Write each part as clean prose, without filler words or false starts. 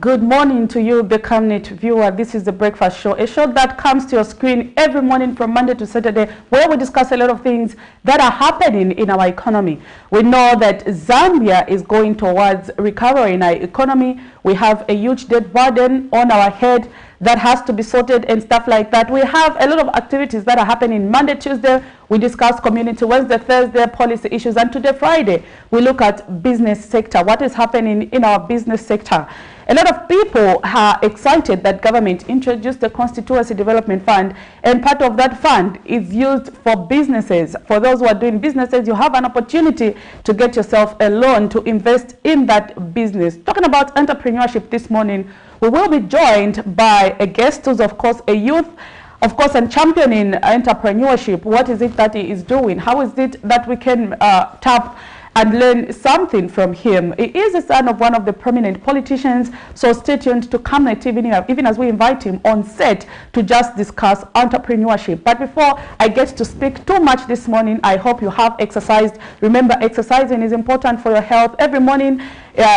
Good morning to you, the Camnet viewer. This is the Breakfast Show, a show that comes to your screen every morning from Monday to Saturday, where we discuss a lot of things that are happening in our economy. We know that Zambia is going towards recovery in our economy. We have a huge debt burden on our head that has to be sorted and stuff like that. We have a lot of activities that are happening Monday, Tuesday. We discuss community, Wednesday, Thursday, policy issues, and today, Friday, we look at business sector, what is happening in our business sector. A lot of people are excited that government introduced the Constituency Development Fund, and part of that fund is used for businesses. For those who are doing businesses, you have an opportunity to get yourself a loan to invest in that business. Talking about entrepreneurship this morning, we will be joined by a guest who's, of course, a youth, of course, and championing entrepreneurship. What is it that he is doing? How is it that we can tap and learn something from him? He is the son of one of the prominent politicians, so stay tuned to Camnet TV, even as we invite him on set to just discuss entrepreneurship. But before I get to speak too much this morning, I hope you have exercised. Remember, exercising is important for your health. Every morning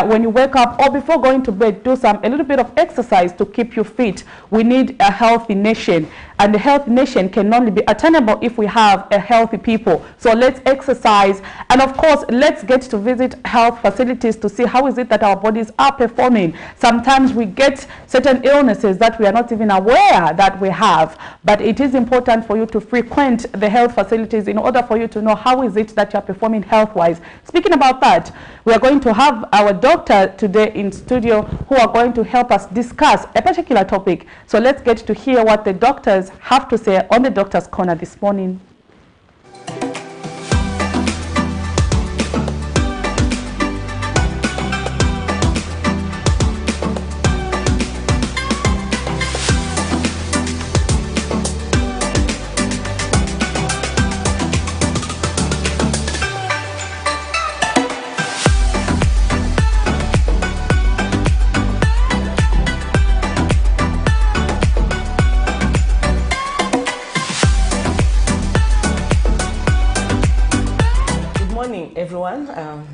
when you wake up or before going to bed, do a little bit of exercise to keep you fit. We need a healthy nation, and the healthy nation can only be attainable if we have a healthy people. So let's exercise, and of course, let's get to visit health facilities to see how is it that our bodies are performing. Sometimes we get certain illnesses that we are not even aware that we have, but it is important for you to frequent the health facilities in order for you to know how is it that you are performing health-wise. Speaking about that, we are going to have our doctor today in studio who are going to help us discuss a particular topic. So let's get to hear what the doctors have to say on the Doctor's Corner this morning.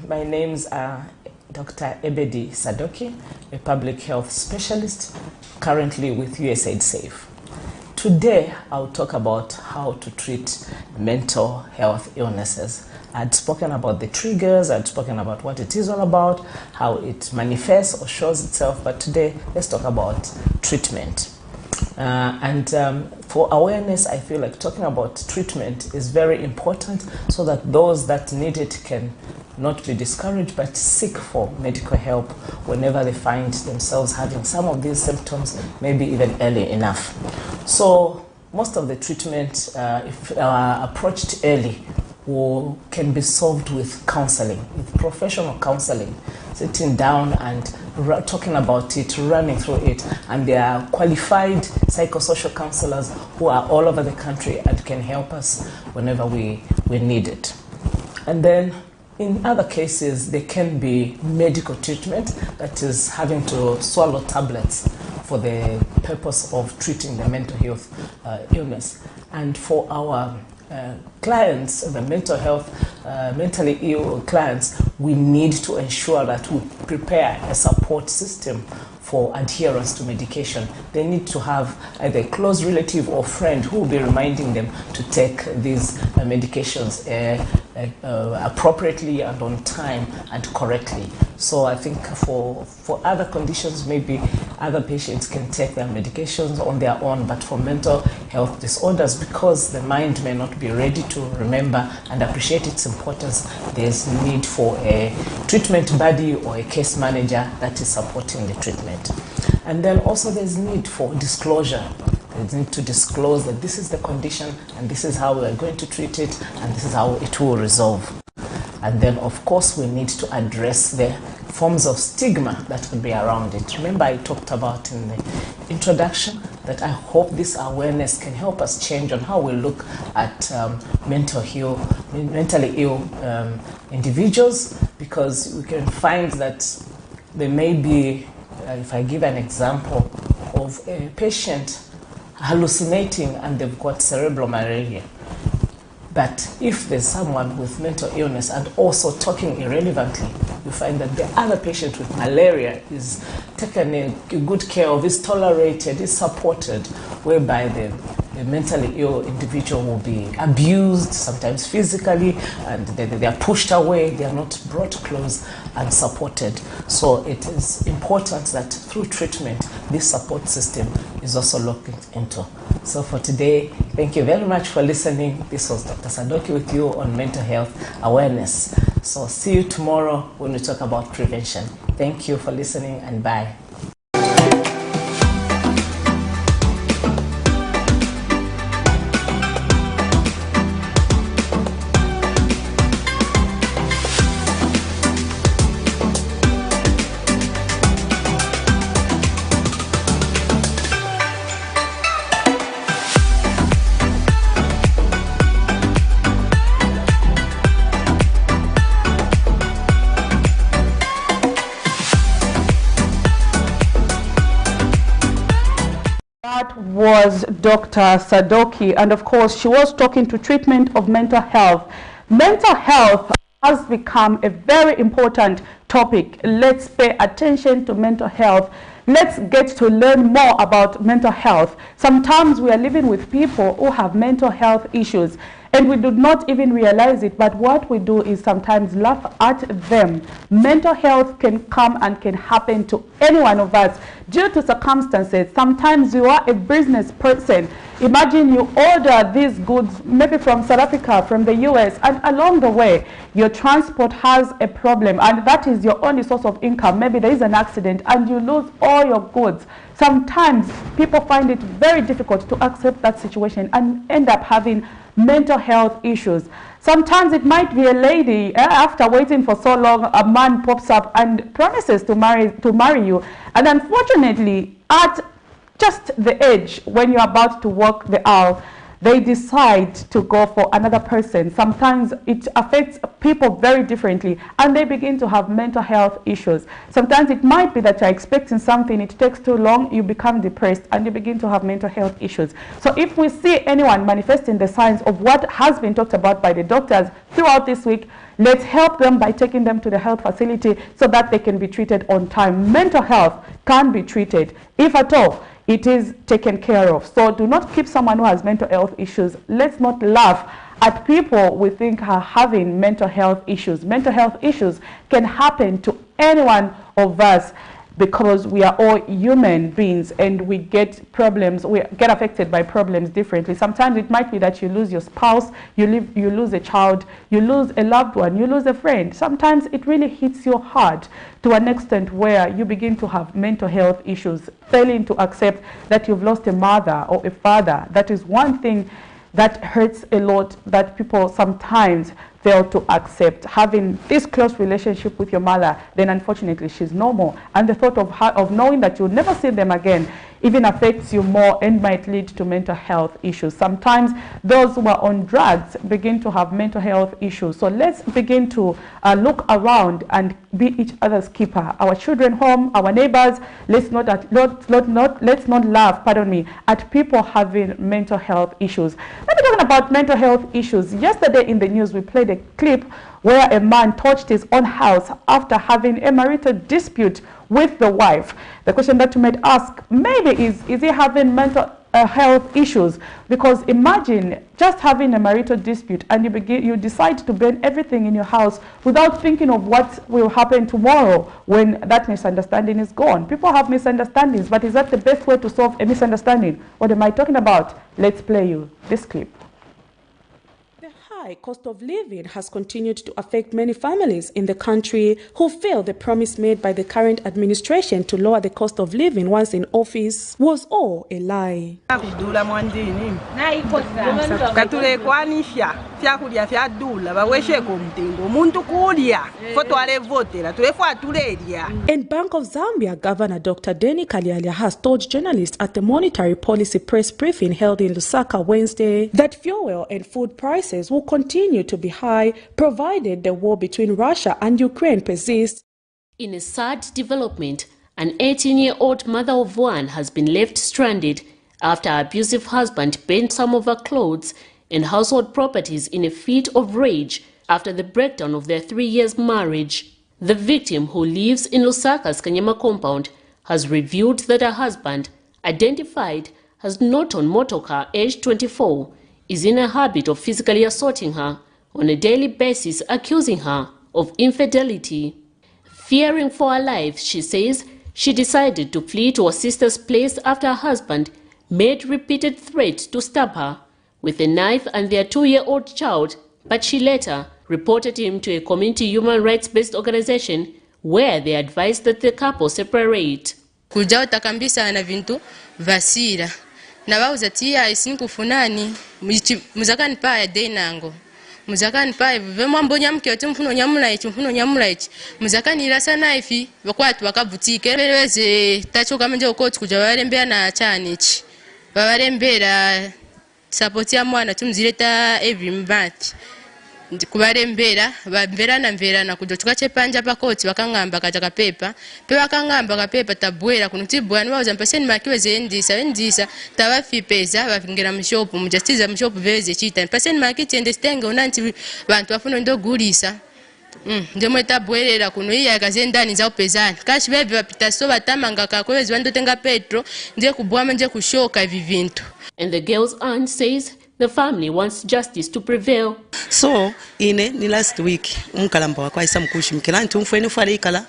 My name's Dr. Ebedi Sadoki, a public health specialist, currently with USAID SAFE. Today, I'll talk about how to treat mental health illnesses. I'd spoken about the triggers, I'd spoken about what it is all about, how it manifests or shows itself, but today, let's talk about treatment. For awareness, I feel like talking about treatment is very important so that those that need it can not be discouraged but seek for medical help whenever they find themselves having some of these symptoms, maybe even early enough. So most of the treatment, if approached early, can be solved with counseling, with professional counseling, sitting down and talking about it, running through it, and there are qualified psychosocial counselors who are all over the country and can help us whenever we need it. And then in other cases, there can be medical treatment, that is having to swallow tablets for the purpose of treating the mental health illness. And for our clients, the mentally ill clients, we need to ensure that we prepare a support system for adherence to medication. They need to have either a close relative or friend who will be reminding them to take these medications appropriately and on time and correctly. So I think for other conditions, maybe other patients can take their medications on their own, but for mental health disorders, because the mind may not be ready to remember and appreciate its importance, there's need for a treatment buddy or a case manager that is supporting the treatment. And then also there's need for disclosure. There's need to disclose that this is the condition and this is how we're going to treat it and this is how it will resolve. And then, of course, we need to address the forms of stigma that could be around it. Remember, I talked about in the introduction that I hope this awareness can help us change on how we look at mentally ill individuals, because we can find that there may be, if I give an example of a patient hallucinating and they've got cerebral malaria. But if there's someone with mental illness and also talking irrelevantly, you find that the other patient with malaria is taken a good care of, is tolerated, is supported, whereby the mentally ill individual will be abused, sometimes physically, and they are pushed away, they are not brought close and supported. So it is important that through treatment, this support system is also looked into. So for today, thank you very much for listening. This was Dr. Sadoki with you on mental health awareness. So see you tomorrow when we talk about prevention. Thank you for listening, and bye. Was Dr. Sadoki, and of course she was talking to treatment of mental health. Mental health has become a very important topic. Let's pay attention to mental health. Let's get to learn more about mental health. Sometimes we are living with people who have mental health issues and we do not even realize it, but what we do is sometimes laugh at them. Mental health can come and can happen to any one of us due to circumstances. Sometimes you are a business person. Imagine you order these goods maybe from South Africa, from the US, and along the way your transport has a problem and that is your only source of income. Maybe there is an accident and you lose all your goods. Sometimes people find it very difficult to accept that situation and end up having mental health issues. Sometimes it might be a lady, after waiting for so long, a man pops up and promises to marry you, and unfortunately at just the age when you're about to walk the aisle, they decide to go for another person. Sometimes it affects people very differently and they begin to have mental health issues. Sometimes it might be that you're expecting something, it takes too long, you become depressed and you begin to have mental health issues. So if we see anyone manifesting the signs of what has been talked about by the doctors throughout this week, let's help them by taking them to the health facility so that they can be treated on time. Mental health can be treated, if at all it is taken care of. So do not keep someone who has mental health issues. Let's not laugh at people we think are having mental health issues. Mental health issues can happen to any one of us because we are all human beings and we get problems, we get affected by problems differently. Sometimes it might be that you lose your spouse, you lose a child, you lose a loved one, you lose a friend. Sometimes it really hits you hard to an extent where you begin to have mental health issues, failing to accept that you've lost a mother or a father. That is one thing that hurts a lot, that people sometimes fail to accept. Having this close relationship with your mother, then unfortunately she's no more. And the thought of knowing that you'll never see them again even affects you more and might lead to mental health issues. Sometimes those who are on drugs begin to have mental health issues. So let's begin to look around and be each other's keeper. Our children home, our neighbors, let's not laugh, at people having mental health issues. Let me talk about mental health issues. Yesterday in the news we played a clip where a man torched his own house after having a marital dispute with the wife. The question that you might ask maybe is he having mental health issues? Because imagine just having a marital dispute and you decide to burn everything in your house without thinking of what will happen tomorrow when that misunderstanding is gone. People have misunderstandings, but is that the best way to solve a misunderstanding? What am I talking about? Let's play you this clip. High cost of living has continued to affect many families in the country who feel the promise made by the current administration to lower the cost of living once in office was all a lie. In Bank of Zambia, Governor Dr. Denny Kalialia has told journalists at the Monetary Policy Press Briefing held in Lusaka Wednesday that fuel and food prices will continue to be high provided the war between Russia and Ukraine persists. In a sad development, an 18-year-old mother of one has been left stranded after her abusive husband burnt some of her clothes and household properties in a fit of rage after the breakdown of their 3 years marriage. The victim, who lives in Lusaka's Kanyama compound, has revealed that her husband, identified as Norton Motoka, aged 24, is in a habit of physically assaulting her on a daily basis, accusing her of infidelity. Fearing for her life, she says, she decided to flee to her sister's place after her husband made repeated threats to stab her with a knife and their 2-year-old child, but she later reported him to a community human rights-based organization where they advised that the couple separate. Kujao takambisa na vintu vasira. Na wauza tia isinku funani. Muzakani pa ya denango. Muzakani pa vema mbonya mke yote mfuno nyamula ichi. Muzakani ilasa naifi. Wakwatu wakabutike. Weze tacho kama nje ukoti kujawarembea na chanichi. Wawarembea sapoti ya mwana tumzileta every month. Kubarembera bamverana kudotuka chepanja pakoti bakangamba kaja pepa pe bakangamba kapepa tabwera kunutibwa niwauza mpaseni makiweze endisa tabafi pesa bafingira mshopu mujastiza mshopu veze chita mpaseni makiti endestenge unanti bantu bafuna ndogulisa ndemwe tabwerera kuno iya kazendani za upezani kashi bebe bapita so batamanga kakwezi wandotenga petro nje kubwama nje kushoka vivintu. And the girl's aunt says the family wants justice to prevail. So ni last week umkalamba wakwa isa mkushi mkilanti umfweni fale ikala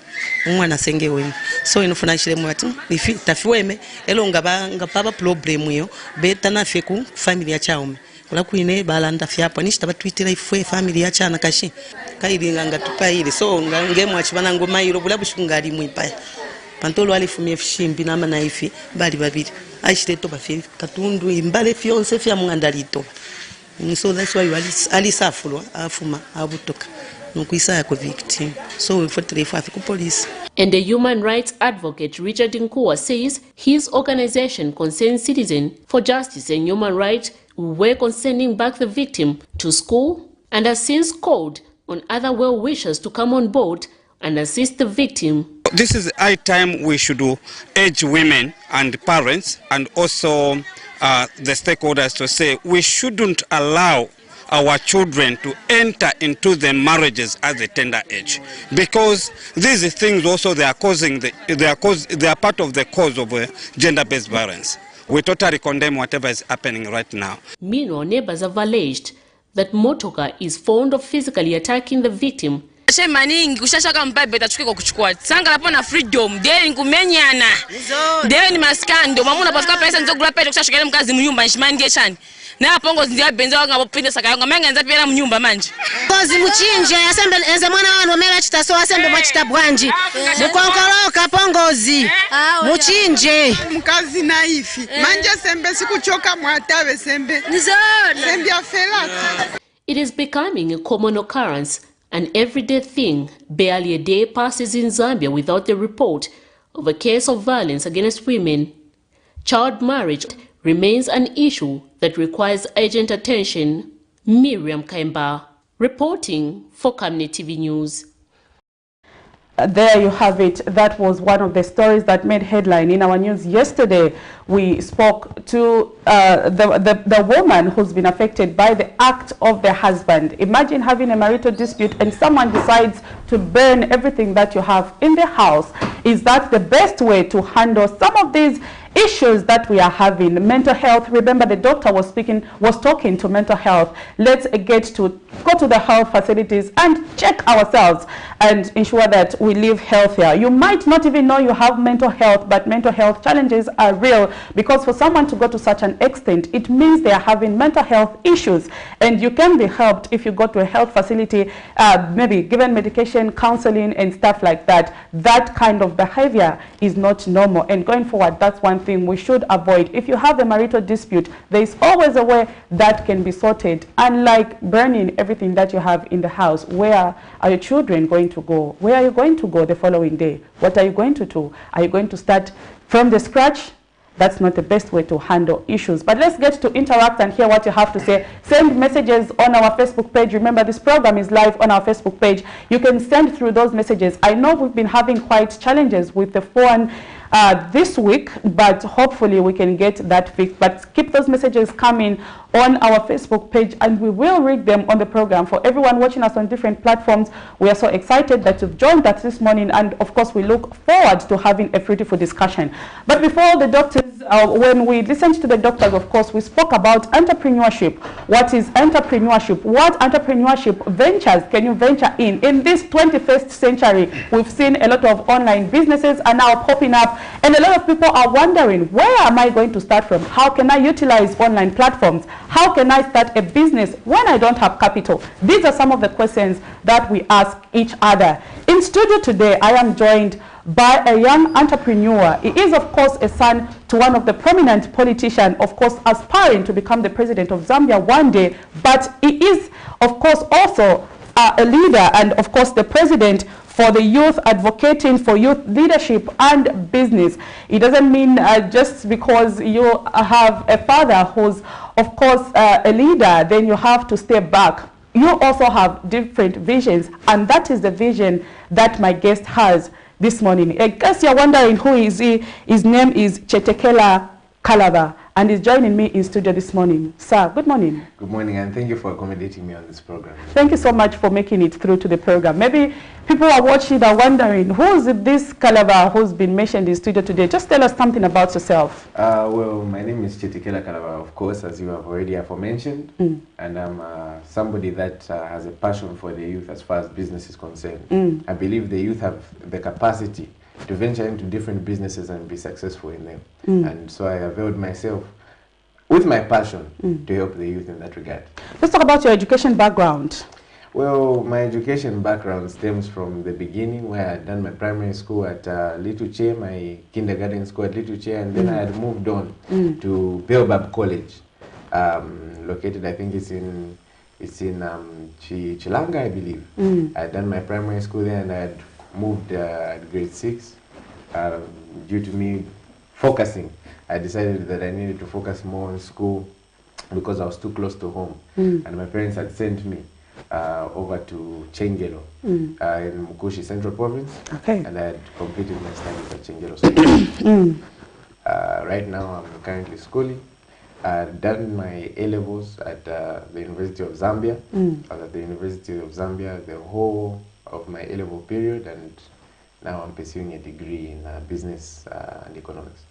umwana senge wemi. So inufuna shile mwati ifi tafiweme elo ngababa problem yo beta na feku familia chaume. Kula kuine balanda fiapo nishita batwitira ifwe familia chana kashi kairi ngatupa ile so ngemu achibana ngoma iro bula bushungali mwipa pantolo alifumie fishimbi nama na ifi bali babiri aishiteto bafi katundu imbale fionse fya mngandalito. So that's why ali safulwa afuma abutoka nukuisa yako victim. So we fought the police. And the human rights advocate Richard Nkua says his organization, Concerned Citizen for Justice and Human Rights, will work on sending back the victim to school and has since called on other well-wishers to come on board and assist the victim. This is high time we should urge women and parents and also the stakeholders to say we shouldn't allow our children to enter into the marriages at the tender age, because these things also they are part of the cause of gender-based violence. We totally condemn whatever is happening right now. Meanwhile, neighbors have alleged that Motoka is fond of physically attacking the victim. Maningi kushashaka mbabe tachuke kwa kuchukua sanga lapo na freedom deni kumenyana deni maskando mamuna pasika pesa nzogula pete kushashukele mkazi mnyumba nshimandie chani na pongo zindia benza wanga bopinde saka yanga menga nza pera mnyumba manje kozi muchinje asembe enza mwana wanu mera chitaso asembe mwachita bwanji mukonkoroka pongozi muchinje mkazi naifi manje sembe sikuchoka mwatawe sembe sembe afelata. It is becoming a common occurrence, an everyday thing. Barely a day passes in Zambia without the report of a case of violence against women. Child marriage remains an issue that requires urgent attention. Miriam Kaimba, reporting for Camnet TV News. There you have it. That was one of the stories that made headline in our news yesterday. We spoke to the woman who's been affected by the act of the husband. Imagine having a marital dispute and someone decides to burn everything that you have in the house. Is that the best way to handle some of these issues that we are having? Mental health. Remember, the doctor was talking to mental health. Let's go to the health facilities and check ourselves and ensure that we live healthier. You might not even know you have mental health, but mental health challenges are real, because for someone to go to such an extent, it means they are having mental health issues, and you can be helped if you go to a health facility, maybe given medication, counseling and stuff like that. That kind of behavior is not normal, and going forward, that's one thing we should avoid. If you have a marital dispute, there is always a way that can be sorted. Unlike burning everything that you have in the house, where are your children going to go? Where are you going to go the following day? What are you going to do? Are you going to start from the scratch? That's not the best way to handle issues. But let's get to interact and hear what you have to say. Send messages on our Facebook page. Remember, this program is live on our Facebook page. You can send through those messages. I know we've been having quite challenges with the phone this week, but hopefully we can get that fixed. But keep those messages coming on our Facebook page, and we will read them on the program. For everyone watching us on different platforms, we are so excited that you've joined us this morning, and of course we look forward to having a fruitful discussion. But before the doctors, when we listened to the doctors, of course, we spoke about entrepreneurship. What is entrepreneurship? What entrepreneurship ventures can you venture in? In this 21st century, we've seen a lot of online businesses are now popping up, and a lot of people are wondering, where am I going to start from? How can I utilize online platforms? How can I start a business when I don't have capital? These are some of the questions that we ask each other. In studio today, I am joined by a young entrepreneur. He is, of course, a son to one of the prominent politicians, of course, aspiring to become the president of Zambia one day. But he is, of course, also a leader and, of course, the president for the youth, advocating for youth leadership and business. It doesn't mean just because you have a father who's, of course, a leader, then you have to step back. You also have different visions, and that is the vision that my guest has this morning. I guess you're wondering who is he. His name is Chetekela Kalaba, and he's joining me in studio this morning. Sir, good morning. Good morning, and thank you for accommodating me on this program. Thank you so much for making it through to the program. Maybe people are watching are wondering, who is this Kalaba who's been mentioned in studio today? Just tell us something about yourself. Well, my name is Chetekela Kalaba, of course, as you have already aforementioned, and I'm somebody that has a passion for the youth as far as business is concerned. I believe the youth have the capacity to venture into different businesses and be successful in them. And so I availed myself with my passion to help the youth in that regard. Let's talk about your education background. Well, my education background stems from the beginning, where I had done my primary school at Little Che, my kindergarten school at Little Che, and then I had moved on to Baobab College, located, I think it's in Chilanga, I believe. I had done my primary school there, and I had moved at grade 6. Due to me focusing, I decided that I needed to focus more on school because I was too close to home. And my parents had sent me over to Chengelo in Mukushi Central Province. And I had completed my studies at Chengelo School. Right now I'm currently schooling. I've done my A-levels at the University of Zambia. I was at the University of Zambia the whole of my A-level period, and now I'm pursuing a degree in business and economics.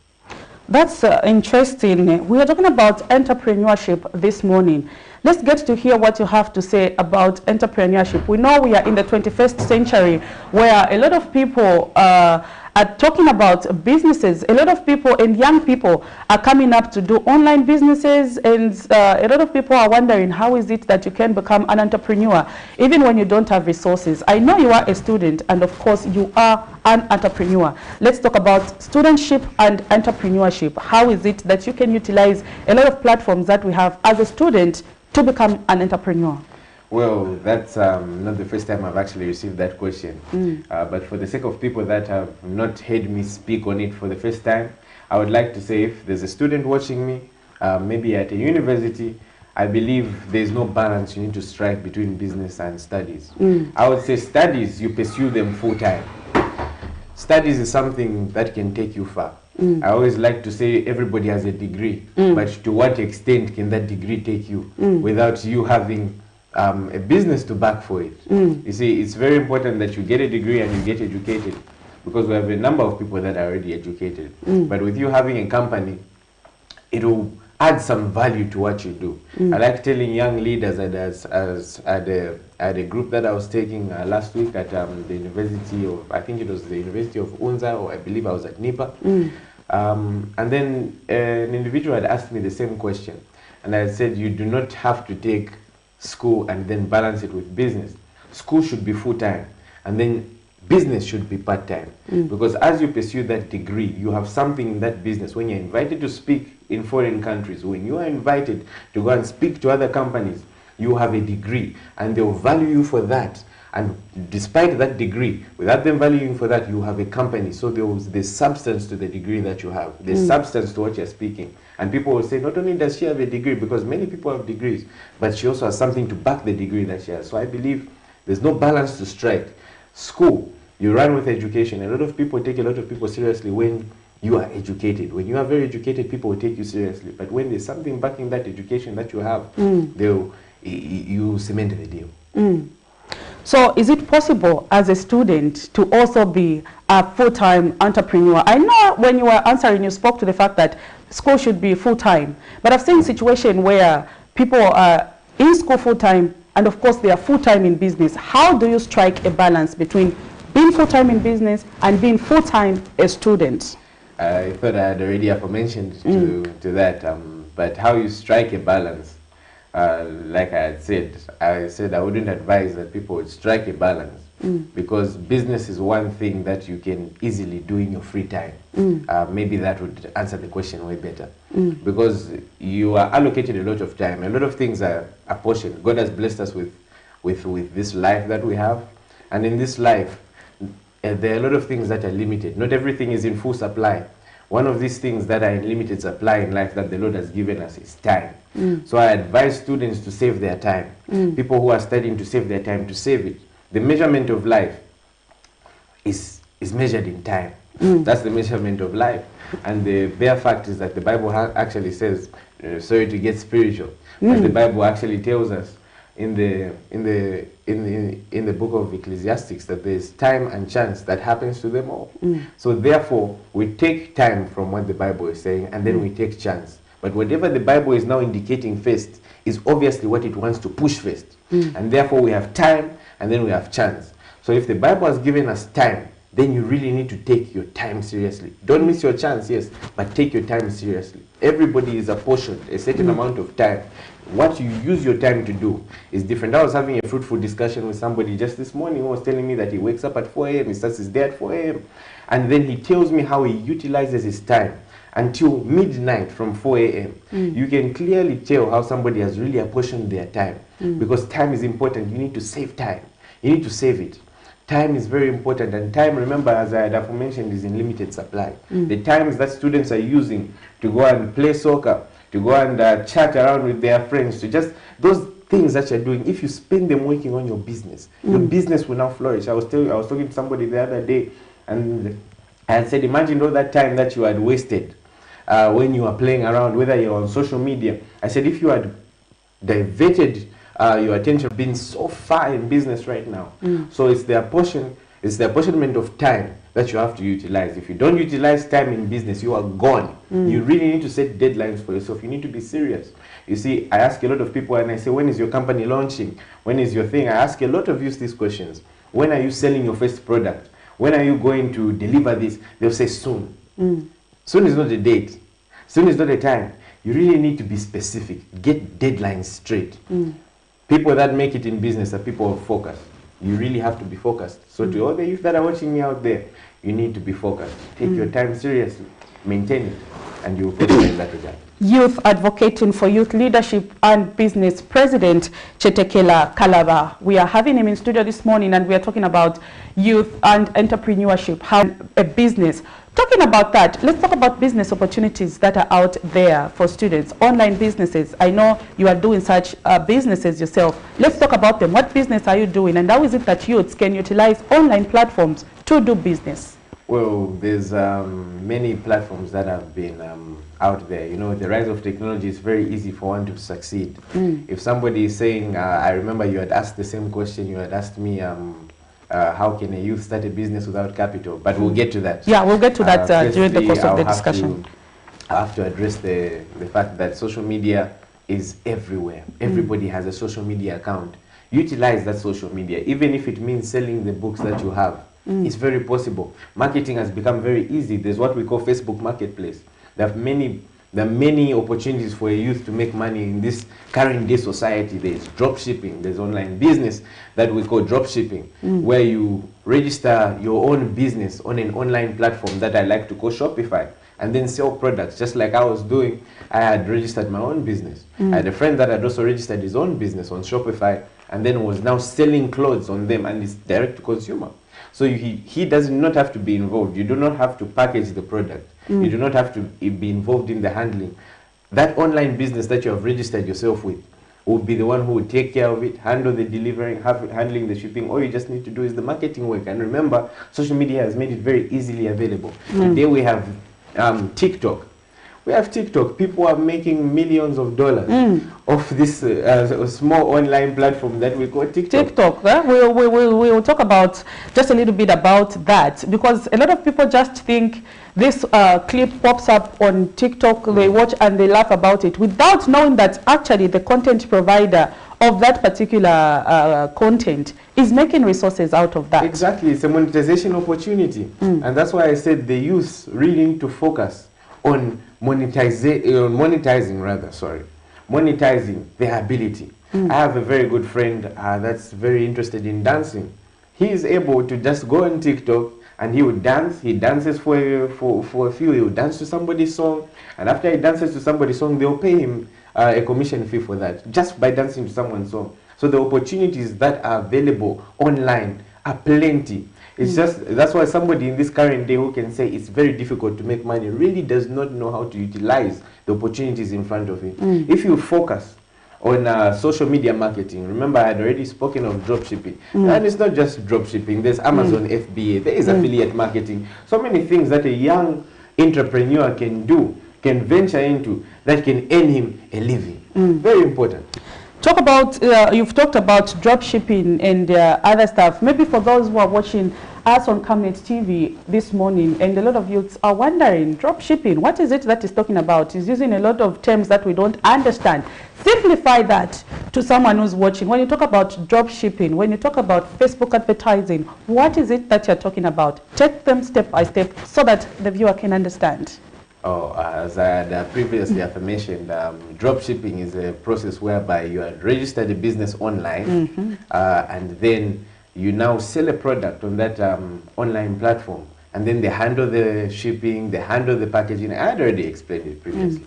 That's interesting. We are talking about entrepreneurship this morning. Let's get to hear what you have to say about entrepreneurship. We know we are in the 21st century, where a lot of people are talking about businesses. A lot of people and young people are coming up to do online businesses, and a lot of people are wondering, how is it that you can become an entrepreneur even when you don't have resources? I know you are a student, and of course you are an entrepreneur. Let's talk about studentship and entrepreneurship. How is it that you can utilize a lot of platforms that we have as a student to become an entrepreneur? Well, that's not the first time I've actually received that question. But for the sake of people that have not heard me speak on it for the first time, I would like to say, if there's a student watching me, maybe at a university, I believe there's no balance you need to strike between business and studies. I would say studies, you pursue them full time. Studies is something that can take you far. I always like to say everybody has a degree, but to what extent can that degree take you without you having a business to back for it? You see, it's very important that you get a degree and you get educated, because we have a number of people that are already educated. But with you having a company, it will add some value to what you do. I like telling young leaders that at a group that I was taking last week at the University of, I think it was the University of Unza, or I believe I was at NIPA. And then an individual had asked me the same question. And I said, you do not have to take school and then balance it with business. School should be full-time, and then business should be part-time. Because as you pursue that degree, you have something in that business. When you're invited to speak in foreign countries, when you are invited to go and speak to other companies, you have a degree, and they'll value you for that. And despite that degree, without them valuing for that, you have a company. So there's substance to the degree that you have. There's substance to what you're speaking. And people will say, not only does she have a degree, because many people have degrees, but she also has something to back the degree that she has. So I believe there's no balance to strike. School, you run with education. A lot of people take a lot of people seriously when you are educated. When you are very educated, people will take you seriously. But when there's something backing that education that you have, you cement the deal. So is it possible as a student to also be a full-time entrepreneur? I know when you were answering, you spoke to the fact that school should be full-time. But I've seen a situation where people are in school full-time and of course they are full-time in business. How do you strike a balance between being full-time in business and being full-time a student? I thought I had already aforementioned to that, but how you strike a balance, like I said I wouldn't advise that people would strike a balance because business is one thing that you can easily do in your free time. Maybe that would answer the question way better because you are allocated a lot of time. A lot of things are apportioned. God has blessed us with this life that we have, and in this life there are a lot of things that are limited. Not everything is in full supply. One of these things that are in limited supply in life that the Lord has given us is time. So I advise students to save their time. People who are studying to save their time, to save it. The measurement of life is measured in time. That's the measurement of life. And the bare fact is that the Bible actually says, sorry to get spiritual, but the Bible actually tells us in the book of Ecclesiastes that there's time and chance that happens to them all. So therefore we take time from what the Bible is saying and then we take chance. But whatever the Bible is now indicating first is obviously what it wants to push first. And therefore we have time and then we have chance. So if the Bible has given us time, then you really need to take your time seriously. Don't miss your chance, yes, but take your time seriously. Everybody is apportioned a certain amount of time. What you use your time to do is different. I was having a fruitful discussion with somebody just this morning who was telling me that he wakes up at 4 a.m., he starts his day at 4 a.m. And then he tells me how he utilizes his time until midnight from 4 a.m. You can clearly tell how somebody has really apportioned their time because time is important. You need to save time. You need to save it. Time is very important, and time, remember, as I had aforementioned, is in limited supply. The times that students are using to go and play soccer, to go and chat around with their friends, to just those things that you're doing, if you spend them working on your business will now flourish. I was talking to somebody the other day, and I had said, imagine all that time that you had wasted when you were playing around, whether you're on social media. I said, if you had diverted your attention, being so far in business right now. So it's the apportionment of time that you have to utilize. If you don't utilize time in business, you are gone. You really need to set deadlines for yourself. You need to be serious. You see, I ask a lot of people and I say, when is your company launching? When is your thing? I ask a lot of you these questions. When are you selling your first product? When are you going to deliver this? They'll say soon. Soon is not a date. Soon is not a time. You really need to be specific. Get deadlines straight. People that make it in business are people of focus. You really have to be focused. So to all the youth that are watching me out there, you need to be focused. Take your time seriously. Maintain it. And you will prosper in that regard. Youth Advocating for Youth Leadership and Business President Chetekela Kalaba. We are having him in studio this morning and we are talking about youth and entrepreneurship, how a business. Talking about that, let's talk about business opportunities that are out there for students, online businesses. I know you are doing such businesses yourself. Let's talk about them. What business are you doing and how is it that youths can utilize online platforms to do business? Well, there's many platforms that have been out there. You know, the rise of technology is very easy for one to succeed. If somebody is saying, I remember you had asked the same question, you had asked me, how can a youth start a business without capital? But we'll get to that. Yeah, we'll get to that during the course of the discussion. I have to address the fact that social media is everywhere. Everybody has a social media account. Utilize that social media, even if it means selling the books that you have. It's very possible. Marketing has become very easy. There's what we call Facebook Marketplace. There are many opportunities for a youth to make money in this current day society. There's drop shipping, there's online business that we call drop shipping, where you register your own business on an online platform that I like to call Shopify, and then sell products, just like I was doing. I had registered my own business. I had a friend that had also registered his own business on Shopify, and then was now selling clothes on them, and it's direct to consumer. So he does not have to be involved. You do not have to package the product. You do not have to be involved in the handling. That online business that you have registered yourself with will be the one who will take care of it, handle the delivering, handling the shipping. All you just need to do is the marketing work. And remember, social media has made it very easily available. Today we have TikTok. We have TikTok. People are making millions of dollars off this small online platform that we call TikTok. TikTok. We'll talk about just a little bit about that, because a lot of people just think this clip pops up on TikTok, they watch and they laugh about it without knowing that actually the content provider of that particular content is making resources out of that. Exactly. It's a monetization opportunity. And that's why I said the youth really need to focus on monetizing their ability. I have a very good friend that's very interested in dancing. He is able to just go on TikTok and he would dance. He dances for a few. He would dance to somebody's song, and after he dances to somebody's song, they'll pay him a commission fee for that, just by dancing to someone's song. So the opportunities that are available online are plenty. It's just, that's why somebody in this current day who can say it's very difficult to make money really does not know how to utilize the opportunities in front of him. If you focus on social media marketing, remember I had already spoken of dropshipping, and it's not just dropshipping. There's Amazon FBA, there is affiliate marketing, so many things that a young entrepreneur can do, can venture into, that can earn him a living. Very important. Talk about, you've talked about dropshipping and other stuff. Maybe for those who are watching us on Camnet TV this morning, and a lot of youths are wondering, dropshipping, what is it that is talking about? He's using a lot of terms that we don't understand. Simplify that to someone who's watching. When you talk about dropshipping, when you talk about Facebook advertising, what is it that you're talking about? Take them step by step so that the viewer can understand. As I had previously mentioned, dropshipping is a process whereby you had registered a business online, and then you now sell a product on that online platform, and then they handle the shipping, they handle the packaging. I had already explained it previously.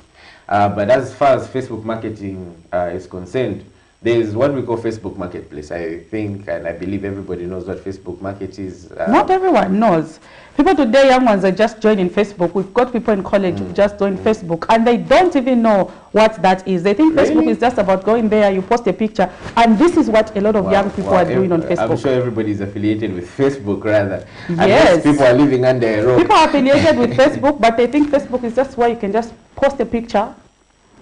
But as far as Facebook marketing is concerned, there is what we call Facebook Marketplace. I think and I believe everybody knows what Facebook Market is. Not everyone knows. People today, young ones, are just joining Facebook. We've got people in college who just joined Facebook, and they don't even know what that is. They think Facebook is just about going there, you post a picture, and this is what a lot of young people are doing on Facebook. I'm sure everybody is affiliated with Facebook, rather. Yes. People are living under a rock. People are affiliated with Facebook, but they think Facebook is just where you can just post a picture,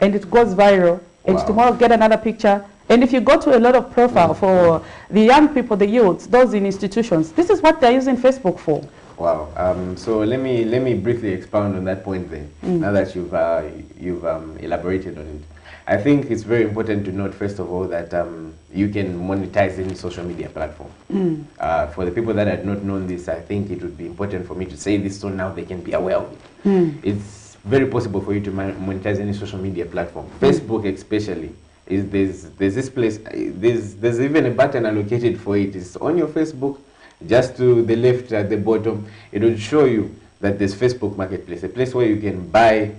and it goes viral, and tomorrow get another picture. And if you go to a lot of profile for the young people, the youths, those in institutions, this is what they're using Facebook for. Wow. So let me briefly expound on that point there. Now that you've elaborated on it, I think it's very important to note first of all that you can monetize any social media platform. For the people that had not known this, I think it would be important for me to say this so now they can be aware of it. It's very possible for you to monetize any social media platform. Facebook especially. There's this place, there's even a button allocated for it. It's on your Facebook, just to the left at the bottom. It will show you that there's Facebook Marketplace, a place where you can buy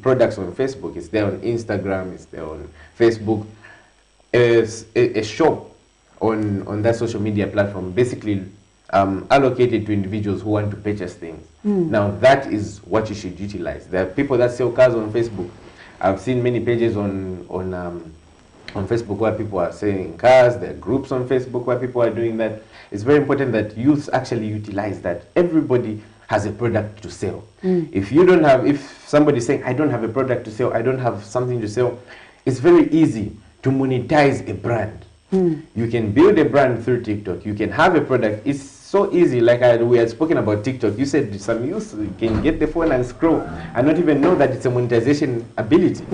products on Facebook. It's there on Instagram, it's there on Facebook. It's a shop on that social media platform, basically allocated to individuals who want to purchase things. Now that is what you should utilize. There are people that sell cars on Facebook. I've seen many pages on Facebook where people are selling cars. There are groups on Facebook where people are doing that. It's very important that youths actually utilize that. Everybody has a product to sell. If you don't have, if somebody's saying, I don't have a product to sell, I don't have something to sell, it's very easy to monetize a brand. You can build a brand through TikTok. You can have a product. It's so easy. Like we had spoken about TikTok. You said some youth can get the phone and scroll and not even know that it's a monetization ability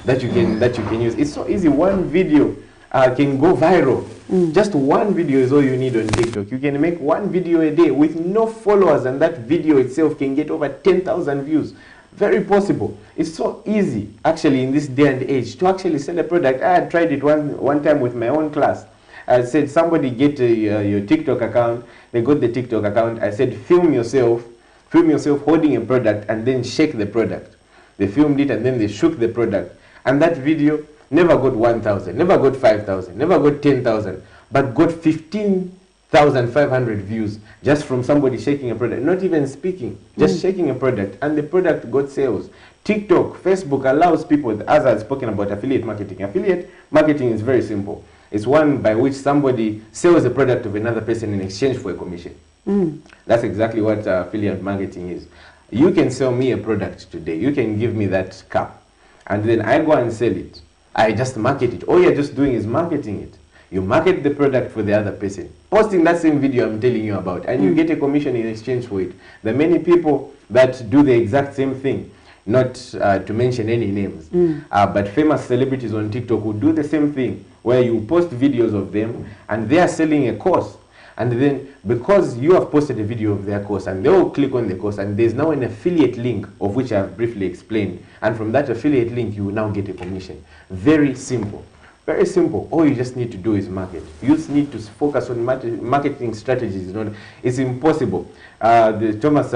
that you can use. It's so easy. One video can go viral. Just one video is all you need on TikTok. You can make one video a day with no followers, and that video itself can get over 10,000 views. Very possible. It's so easy, actually, in this day and age, to actually sell a product. I had tried it one time with my own class. I said, somebody get your TikTok account. They got the TikTok account. I said, film yourself holding a product and then shake the product. They filmed it and then they shook the product. And that video never got 1,000, never got 5,000, never got 10,000, but got 15,500 views just from somebody shaking a product, not even speaking, just shaking a product, and the product got sales. TikTok, Facebook allows people, as I've spoken about affiliate marketing. Affiliate marketing is very simple. It's one by which somebody sells a product of another person in exchange for a commission. That's exactly what affiliate marketing is. You can sell me a product today. You can give me that cup, and then I go and sell it. I just market it. All you're just doing is marketing it. You market the product for the other person, posting that same video I'm telling you about, and you get a commission in exchange for it. There are many people that do the exact same thing, not to mention any names, but famous celebrities on TikTok who do the same thing, where you post videos of them and they are selling a course. And then because you have posted a video of their course and they will click on the course, and there's now an affiliate link of which I've briefly explained. And from that affiliate link, you will now get a commission. Very simple. Very simple. All you just need to do is market. You just need to focus on marketing strategies. It's impossible. Thomas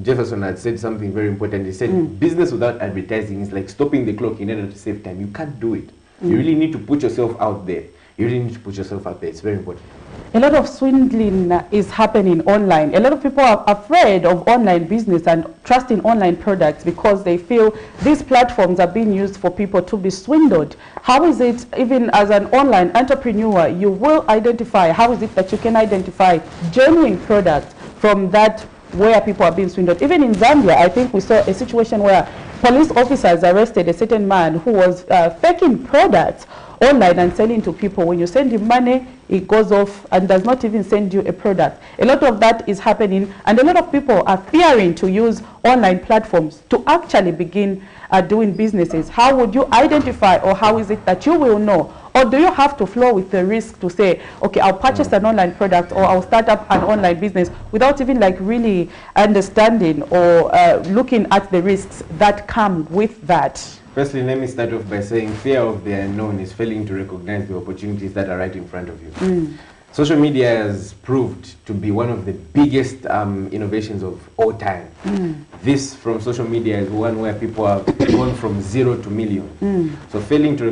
Jefferson had said something very important. He said, business without advertising is like stopping the clock in order to save time. You can't do it. You really need to put yourself out there. You really need to put yourself out there. It's very important. A lot of swindling is happening online. A lot of people are afraid of online business and trusting online products because they feel these platforms are being used for people to be swindled. How is it, even as an online entrepreneur, you will identify, how is it that you can identify genuine products from that where people are being swindled? Even in Zambia, I think we saw a situation where police officers arrested a certain man who was faking products online and selling to people. When you send him money, it goes off and does not even send you a product. A lot of that is happening, and a lot of people are fearing to use online platforms to actually begin doing businesses. How would you identify, or how is it that you will know? Or do you have to flow with the risk to say, okay, I'll purchase an online product or I'll start up an online business without even like really understanding or looking at the risks that come with that? Firstly, let me start off by saying fear of the unknown is failing to recognize the opportunities that are right in front of you. Social media has proved to be one of the biggest innovations of all time. This from social media is one where people have gone from 0 to million. So failing to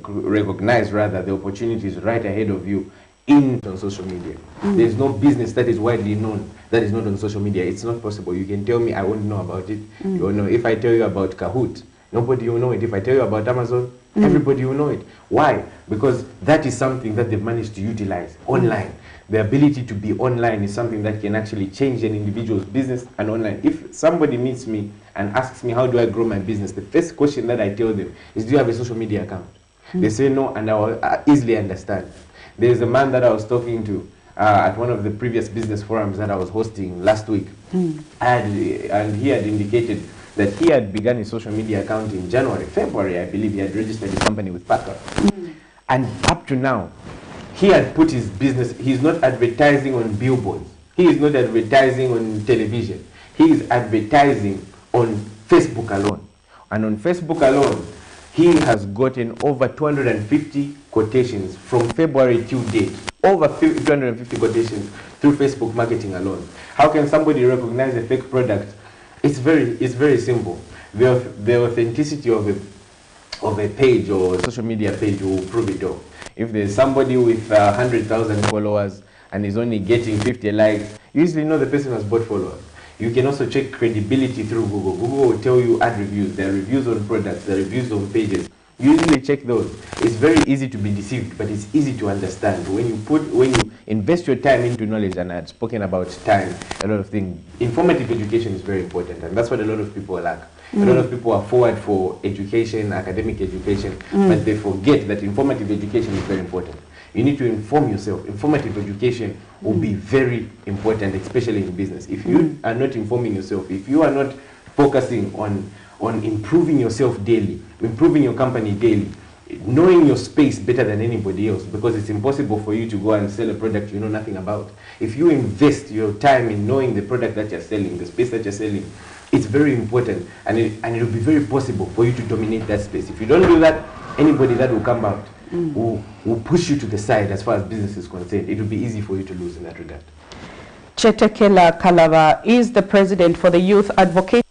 recognize rather the opportunities right ahead of you on social media. There's no business that is widely known that is not on social media. It's not possible. You can tell me, I won't know about it. You won't know. If I tell you about Kahoot, nobody will know it. If I tell you about Amazon, everybody will know it. Why? Because that is something that they've managed to utilize online. The ability to be online is something that can actually change an individual's business and online. If somebody meets me and asks me, how do I grow my business? The first question that I tell them is, do you have a social media account? They say no, and I will easily understand. There's a man that I was talking to at one of the previous business forums that I was hosting last week. And he had indicated that he had begun his social media account in February, I believe. He had registered his company with Packer. And up to now, he had put his business, he's not advertising on billboards. He is not advertising on television. He is advertising on Facebook alone. And on Facebook alone, he has gotten over 250 quotations from February till date. Over 250 quotations through Facebook marketing alone. How can somebody recognize a fake product? It's very simple. The authenticity of a page or a social media page will prove it all. If there's somebody with 100,000 followers and is only getting 50 likes, you usually know the person has bought followers. You can also check credibility through Google. Google will tell you ad reviews. There are reviews on products, there are reviews on pages. You usually check those. It's very easy to be deceived, but it's easy to understand. When you invest your time into knowledge, and I've spoken about time, a lot of things, informative education is very important, and that's what a lot of people lack. A lot of people are forward for education, academic education, but they forget that informative education is very important. You need to inform yourself. Informative education will be very important, especially in business. If you are not informing yourself, if you are not focusing on improving yourself daily, improving your company daily, knowing your space better than anybody else, because it's impossible for you to go and sell a product you know nothing about. If you invest your time in knowing the product that you're selling, the space that you're selling, it's very important, and it will be very possible for you to dominate that space. If you don't do that, anybody that will come out will push you to the side as far as business is concerned. It will be easy for you to lose in that regard. Chetekela Kalaba is the president for the Youth Advocacy.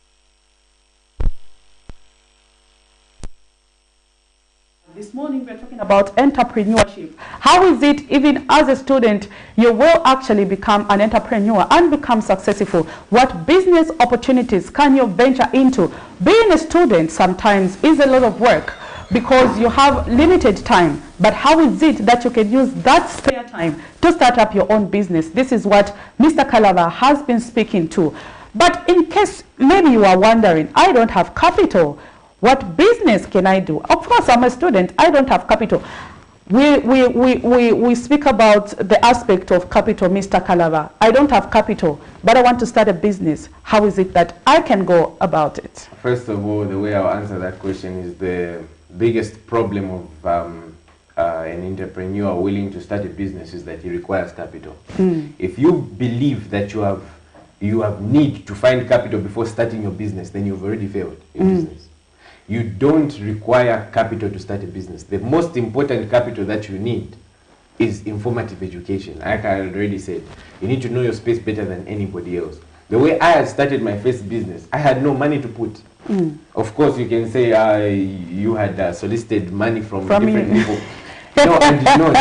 This morning we're talking about entrepreneurship. How is it, even as a student, you will actually become an entrepreneur and become successful? What business opportunities can you venture into? Being a student sometimes is a lot of work because you have limited time. But how is it that you can use that spare time to start up your own business? This is what Mr. Kalaba has been speaking to. But in case maybe you are wondering, I don't have capital, what business can I do? Of course, I'm a student, I don't have capital. We speak about the aspect of capital, Mr. Kalava. I don't have capital, but I want to start a business. How is it that I can go about it? First of all, the way I'll answer that question is the biggest problem of an entrepreneur willing to start a business is that he requires capital. If you believe that you have need to find capital before starting your business, then you've already failed in business. You don't require capital to start a business. The most important capital that you need is informative education. Like I already said, you need to know your space better than anybody else. The way I had started my first business, I had no money to put. Of course, you can say you had solicited money from different people. No, I did not.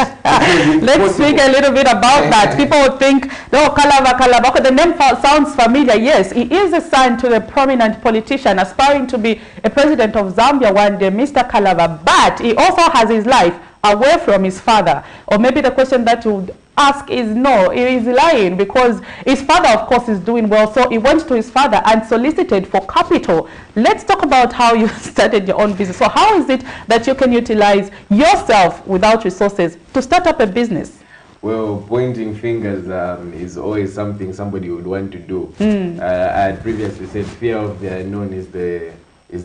Let's speak a little bit about that. People would think, no, Kalava, the name sounds familiar. Yes, he is a son to a prominent politician aspiring to be a president of Zambia one day, Mr. Kalava, but he also has his life away from his father. Or maybe the question that you would ask is, no, he is lying, because his father, of course, is doing well. So he went to his father and solicited for capital. Let's talk about how you started your own business. So how is it that you can utilize yourself without resources to start up a business? Well, pointing fingers is always something somebody would want to do. I had previously said fear of the unknown is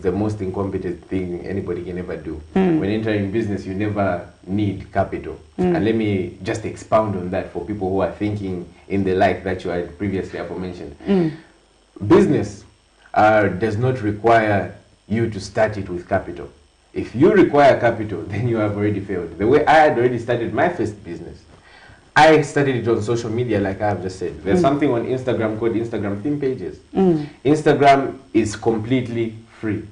the most incompetent thing anybody can ever do. When entering business, you never need capital. And let me just expound on that for people who are thinking in the like that you had previously aforementioned. Business does not require you to start it with capital. If you require capital, then you have already failed. The way I had already started my first business, I started it on social media, like I have just said. There's something on Instagram called Instagram theme pages. Instagram is completely free.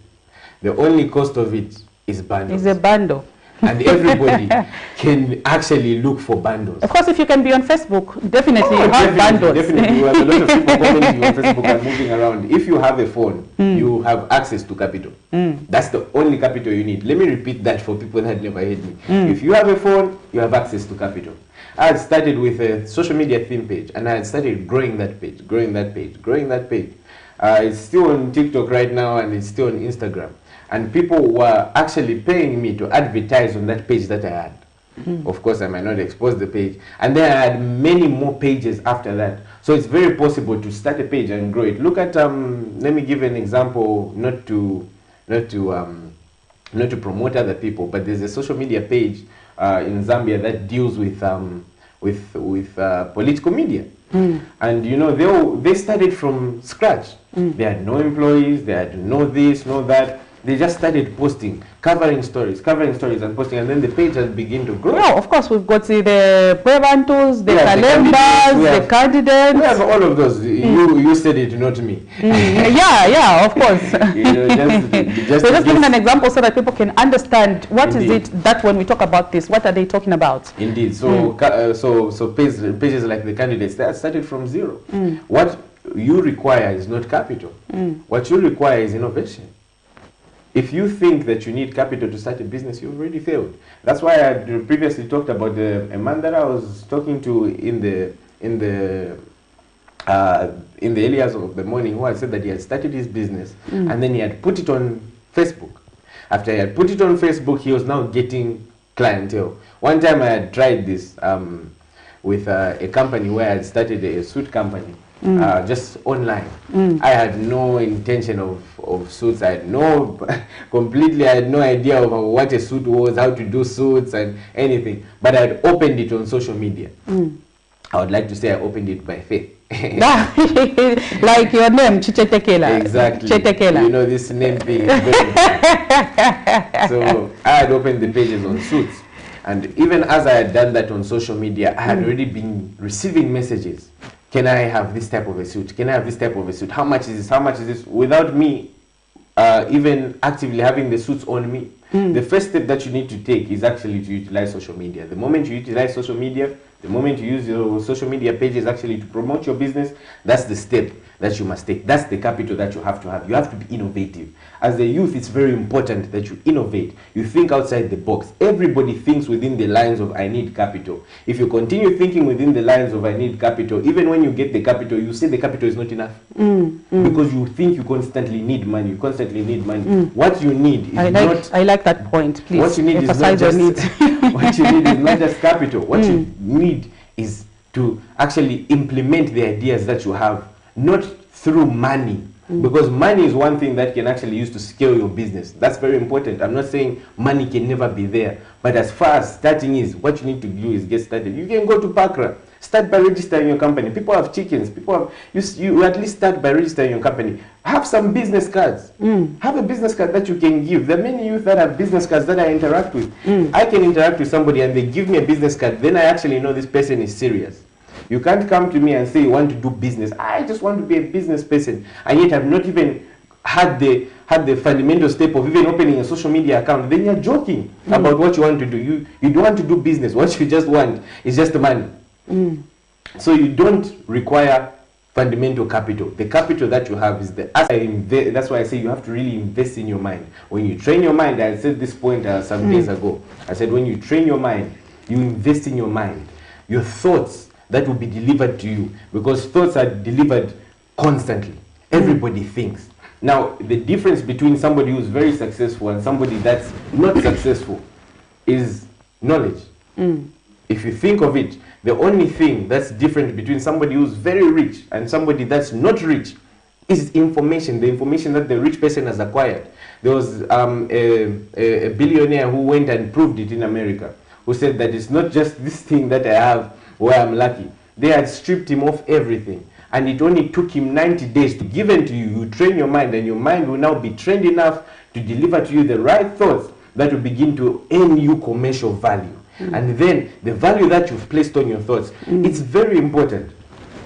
The only cost of it is bundles. It's a bundle. And everybody can actually look for bundles. Of course, if you can be on Facebook, definitely you have bundles. Definitely, you have a lot of people commenting on Facebook and moving around. If you have a phone, you have access to capital. That's the only capital you need. Let me repeat that for people that never heard me. If you have a phone, you have access to capital. I had started with a social media theme page, and I had started growing that page, growing that page, growing that page. It's still on TikTok right now, and it's still on Instagram. And people were actually paying me to advertise on that page that I had. Of course, I might not expose the page. And then I had many more pages after that. So it's very possible to start a page and grow it. Look at, let me give an example, not to promote other people, but there's a social media page in Zambia that deals with political media. And you know, they started from scratch. They had no employees, they had no this, no that. They just started posting, covering stories and posting, and then the page has begun to grow. No, of course, we've got the Prevantus, the calendars, the candidates. We have all of those. You said it, not me. Yeah, of course. Just so just giving an example so that people can understand what is it that when we talk about this, what are they talking about? Indeed. So, so pages like the candidates, they started from zero. What you require is not capital. What you require is innovation. If you think that you need capital to start a business, you've already failed. That's why I previously talked about a man that I was talking to in the early hours of the morning, who had said that he had started his business and then he had put it on Facebook. After he had put it on Facebook, he was now getting clientele. One time I had tried this with a company where I had started a suit company. Just online. I had no intention of suits. I had no idea of what a suit was, how to do suits and anything. But I had opened it on social media. I would like to say I opened it by faith. Like your name, Chichetekela. Exactly. Chichetekela. You know, this name thing is very So I had opened the pages on suits. And even as I had done that on social media, I had already been receiving messages. Can I have this type of a suit? Can I have this type of a suit? How much is this? How much is this? Without me even actively having the suits on me. The first step that you need to take is actually to utilize social media. The moment you utilize social media, the moment you use your social media pages actually to promote your business, that's the step that you must take. That's the capital that you have to have. You have to be innovative. As a youth, it's very important that you innovate. You think outside the box. Everybody thinks within the lines of I need capital. If you continue thinking within the lines of I need capital, even when you get the capital, you say the capital is not enough. Because you think you constantly need money. You constantly need money. What you need is I like that point, please. What you need is not just what you need is not just capital. What you need is to actually implement the ideas that you have, not through money. Because money is one thing that can actually use to scale your business. That's very important. I'm not saying money can never be there. But as far as starting is, what you need to do is get started. You can go to Pakra. Start by registering your company. People have chickens. People have, you at least start by registering your company. Have some business cards. Have a business card that you can give. There are many youth that have business cards that I interact with. I can interact with somebody and they give me a business card. Then I actually know this person is serious. You can't come to me and say you want to do business. I just want to be a business person. And yet I've not even had the fundamental step of even opening a social media account. Then you're joking about what you want to do. You don't want to do business. What you just want is just money. So you don't require fundamental capital. The capital that you have is the asset. That's why I say you have to really invest in your mind. When you train your mind, I said this point some days ago. I said when you train your mind, you invest in your mind. Your thoughts that will be delivered to you, because thoughts are delivered constantly. Everybody thinks. Now, the difference between somebody who's very successful and somebody that's not successful is knowledge. If you think of it, the only thing that's different between somebody who's very rich and somebody that's not rich is information, the information that the rich person has acquired. There was a billionaire who went and proved it in America, who said that it's not just this thing that I have where I'm lucky. They had stripped him of everything. And it only took him 90 days to give it to you. You train your mind, and your mind will now be trained enough to deliver to you the right thoughts that will begin to earn you commercial value. And then the value that you've placed on your thoughts, it's very important.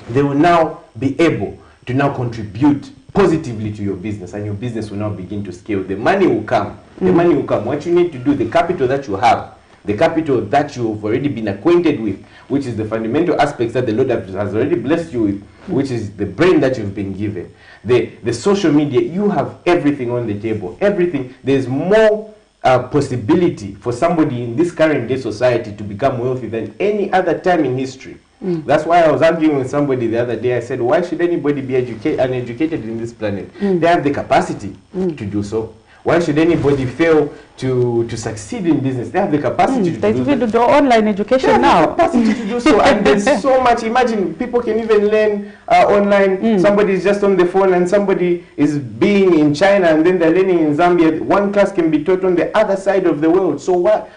They will now be able to now contribute positively to your business, and your business will now begin to scale. The money will come. The money will come. What you need to do, the capital that you have, the capital that you've already been acquainted with, which is the fundamental aspects that the Lord has already blessed you with, which is the brain that you've been given. The social media, you have everything on the table. Everything. There's more possibility for somebody in this current day society to become wealthy than any other time in history. That's why I was arguing with somebody the other day. I said, why should anybody be uneducated in this planet? They have the capacity to do so. Why should anybody fail to succeed in business? They have the capacity to do so. They even do online education now. They have the capacity to do so. And there's so much. Imagine, people can even learn online. Somebody is just on the phone and somebody is being in China and then they're learning in Zambia. One class can be taught on the other side of the world. So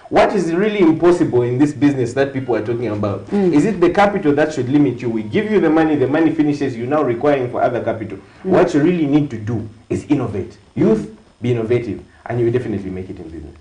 what is really impossible in this business that people are talking about? Is it the capital that should limit you? We give you the money finishes, you're now requiring for other capital. What you really need to do is innovate. Youth, be innovative, and you will definitely make it in business.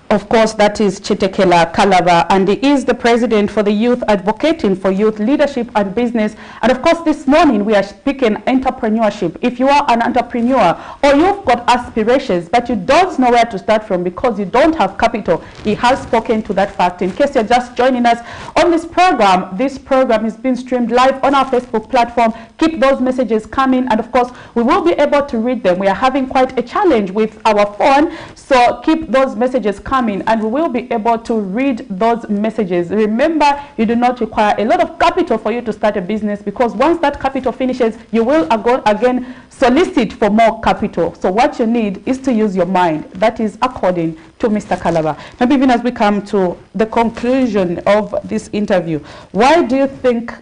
Of course, that is Chitekela Kalaba, and he is the president for the Youth Advocating for Youth Leadership and Business. And of course, this morning we are speaking entrepreneurship. If you are an entrepreneur or you've got aspirations, but you don't know where to start from because you don't have capital, he has spoken to that fact. In case you're just joining us on this program is being streamed live on our Facebook platform. Keep those messages coming, and of course, we will be able to read them. We are having quite a challenge with our phone, so keep those messages coming, and we will be able to read those messages. Remember, you do not require a lot of capital for you to start a business, because once that capital finishes, you will again solicit for more capital. So what you need is to use your mind. That is according to Mr. Kalaba. Maybe even as we come to the conclusion of this interview, why do you think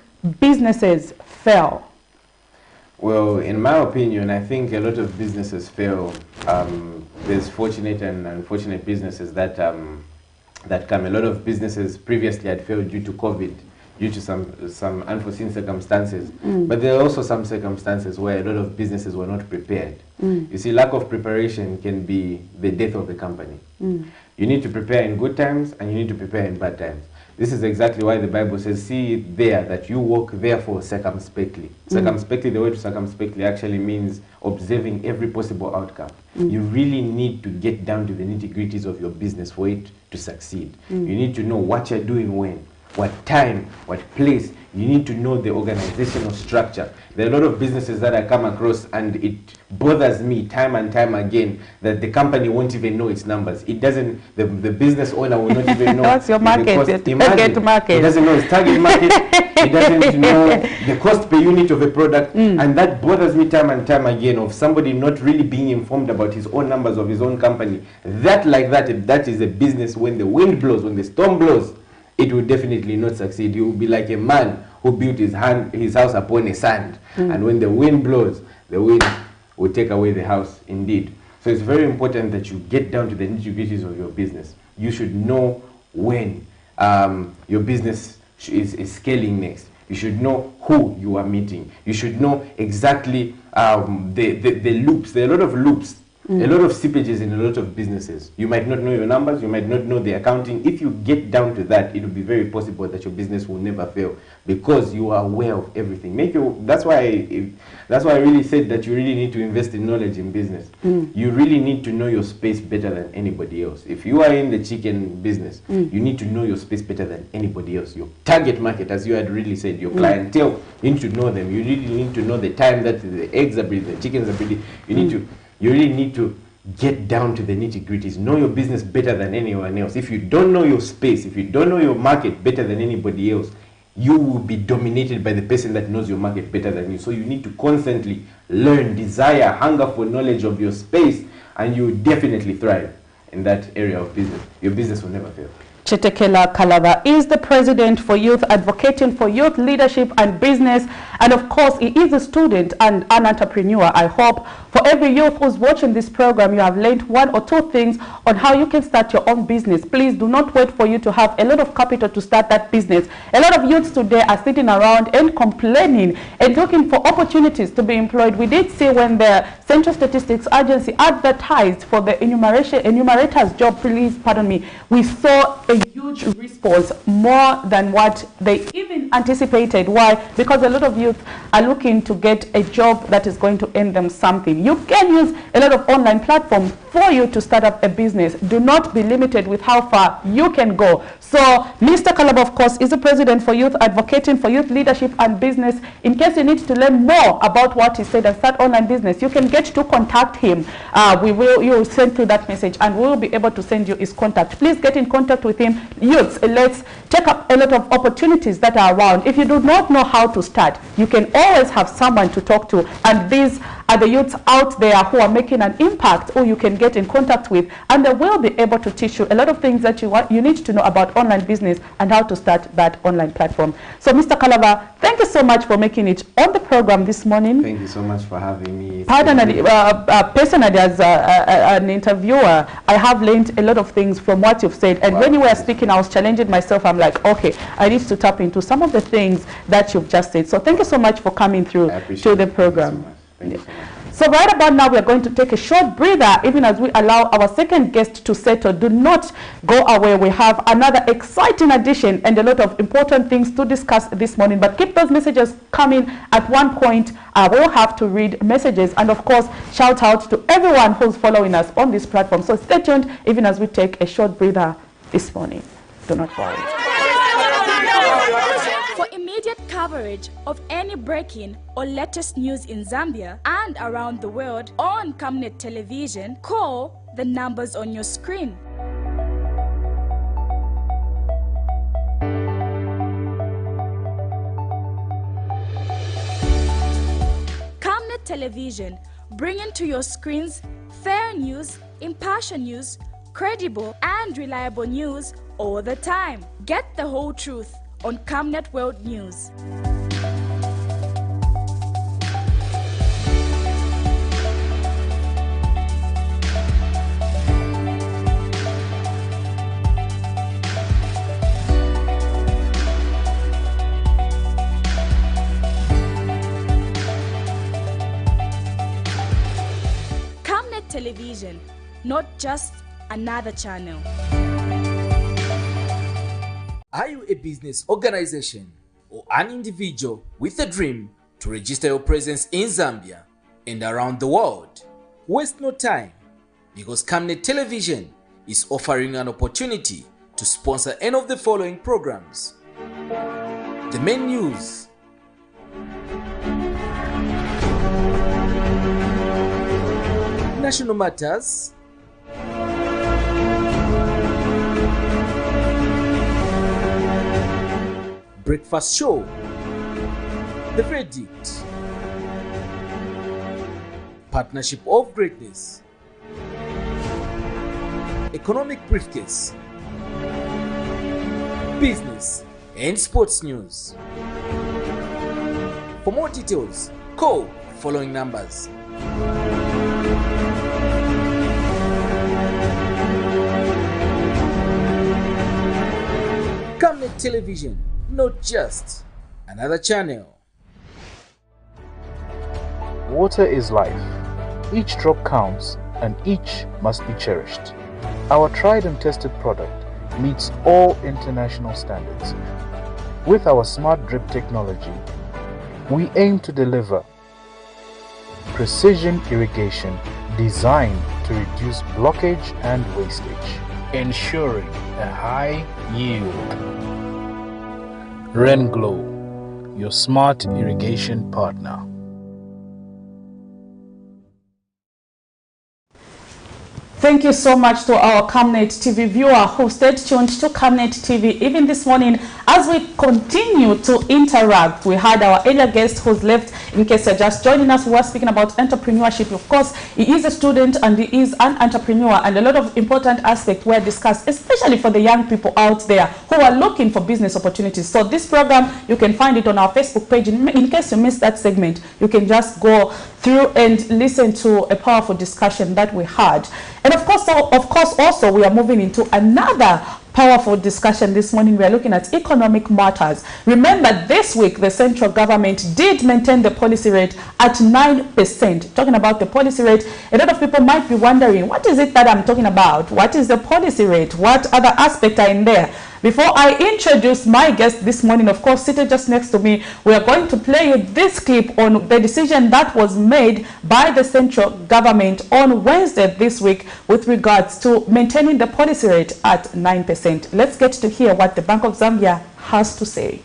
businesses fail? Well, in my opinion, I think a lot of businesses fail. There's fortunate and unfortunate businesses that come. A lot of businesses previously had failed due to COVID, due to some unforeseen circumstances. But there are also some circumstances where a lot of businesses were not prepared. You see, lack of preparation can be the death of a company. You need to prepare in good times and you need to prepare in bad times. This is exactly why the Bible says, see it there, that you walk therefore circumspectly. Circumspectly, the word circumspectly actually means observing every possible outcome. You really need to get down to the nitty-gritties of your business for it to succeed. You need to know what you're doing when, what time, what place. You need to know the organizational structure. There are a lot of businesses that I come across, and it bothers me time and time again that the company won't even know its numbers. It doesn't, the business owner will not even know. What's your market? Target market. It doesn't know its target market. It doesn't know the cost per unit of a product. And that bothers me time and time again, of somebody not really being informed about his own numbers of his own company. That is a business, when the wind blows, when the storm blows, it will definitely not succeed. You will be like a man who built his house upon a sand. And when the wind blows, the wind will take away the house indeed. So it's very important that you get down to the nitty-gritties of your business. You should know when your business is scaling next. You should know who you are meeting. You should know exactly the loops. There are a lot of loops. A lot of seepages in a lot of businesses. You might not know your numbers, you might not know the accounting. If you get down to that, it will be very possible that your business will never fail, because you are aware of everything. That's why I really said that you really need to invest in knowledge in business. You really need to know your space better than anybody else. If you are in the chicken business, you need to know your space better than anybody else. Your target market, as you had really said, your clientele, you need to know them. You really need to know the time that the eggs are breeding, the chickens are breeding. You really need to get down to the nitty-gritties. Know your business better than anyone else. If you don't know your space, if you don't know your market better than anybody else, you will be dominated by the person that knows your market better than you. So you need to constantly learn, desire, hunger for knowledge of your space, and you will definitely thrive in that area of business. Your business will never fail. Chitekela Kalaba is the president for youth, advocating for youth leadership and business. And of course, he is a student and an entrepreneur. I hope for every youth who's watching this program, you have learned one or two things on how you can start your own business. Please do not wait for you to have a lot of capital to start that business. A lot of youths today are sitting around and complaining and looking for opportunities to be employed. We did see when the Central Statistics Agency advertised for the enumerator's job, we saw a huge response, more than what they even anticipated. Why? Because a lot of youth are looking to get a job that is going to earn them something. You can use a lot of online platforms for you to start up a business. Do not be limited with how far you can go. So Mr. Kalaba, of course, is the president for youth, advocating for youth leadership and business. In case you need to learn more about what he said and start online business, you can get to contact him. You will send through that message, and we will be able to send you his contact. Please get in contact with him. Youths, let's check up a lot of opportunities that are around. If you do not know how to start, you can always have someone to talk to, and these are the youths out there who are making an impact, who you can get in contact with, and they will be able to teach you a lot of things that you need to know about online business and how to start that online platform. So Mr. Kalaba, thank you so much for making it on the program this morning. Thank you so much for having me. Personally, as an interviewer, I have learned a lot of things from what you've said, and when you were speaking, I was challenging myself. I'm like, okay, I need to tap into some of the things that you've just said. So thank you so much for coming through to the program. Thank you so much. So right about now, we're going to take a short breather, even as we allow our second guest to settle. Do not go away. We have another exciting edition and a lot of important things to discuss this morning. But keep those messages coming. At one point, I will have to read messages. And of course, shout out to everyone who's following us on this platform. So stay tuned, even as we take a short breather this morning. Do not worry. For immediate coverage of any breaking or latest news in Zambia and around the world on Camnet television, call the numbers on your screen. Camnet television, bringing to your screens fair news, impartial news, credible and reliable news all the time. Get the whole truth on Camnet World News. Camnet Television, not just another channel. Are you a business organization or an individual with a dream to register your presence in Zambia and around the world? Waste no time, because Camnet Television is offering an opportunity to sponsor any of the following programs. The main news. National matters. Breakfast show. The verdict. Partnership of greatness. Economic briefcase. Business and sports news. For more details, call the following numbers. Camnet Television, not just another channel. Water is life. Each drop counts and each must be cherished. Our tried and tested product meets all international standards. With our smart drip technology, we aim to deliver precision irrigation designed to reduce blockage and wastage, ensuring a high yield. Renglow, your smart irrigation partner. Thank you so much to our Camnet TV viewer who stayed tuned to Camnet TV even this morning as we continue to interact. We had our earlier guest who's left. In case you're just joining us, we were speaking about entrepreneurship. Of course, he is a student and he is an entrepreneur, and a lot of important aspects were discussed, especially for the young people out there who are looking for business opportunities. So this program, you can find it on our Facebook page. In case you missed that segment, you can just go through and listen to a powerful discussion that we had. And of course, also we are moving into another powerful discussion this morning. We are looking at economic matters. Remember, this week the central government did maintain the policy rate at 9%. Talking about the policy rate, a lot of people might be wondering, what is it that I'm talking about? What is the policy rate? What other aspects are in there? Before I introduce my guest this morning, of course, seated just next to me, we are going to play you this clip on the decision that was made by the central government on Wednesday this week with regards to maintaining the policy rate at 9%. Let's get to hear what the Bank of Zambia has to say.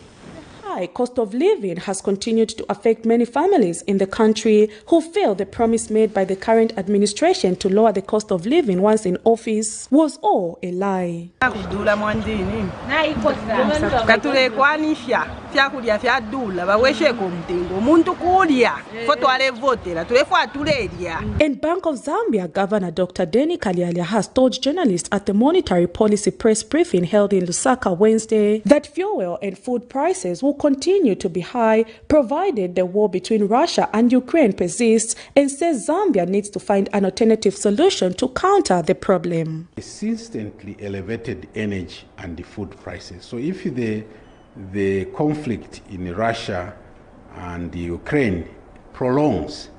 High cost of living has continued to affect many families in the country who feel the promise made by the current administration to lower the cost of living once in office was all a lie. And Bank of Zambia Governor Dr. Denny Kalialia has told journalists at the Monetary Policy press briefing held in Lusaka Wednesday that fuel and food prices will continue to be high provided the war between Russia and Ukraine persists, and says Zambia needs to find an alternative solution to counter the problem. Consistently elevated energy and the food prices. So if the conflict in Russia and the Ukraine prolongs,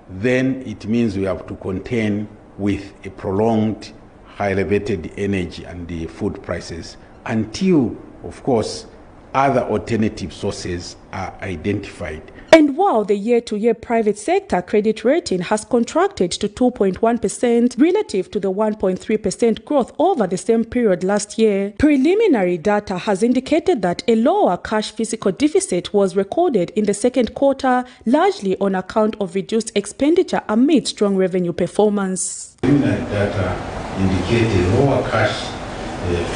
then it means we have to contend with a prolonged high elevated energy and the food prices until, of course, other alternative sources are identified. And while the year-to-year private sector credit rating has contracted to 2.1% relative to the 1.3% growth over the same period last year, preliminary data has indicated that a lower cash physical deficit was recorded in the second quarter, largely on account of reduced expenditure amid strong revenue performance. Preliminary data indicate a lower cash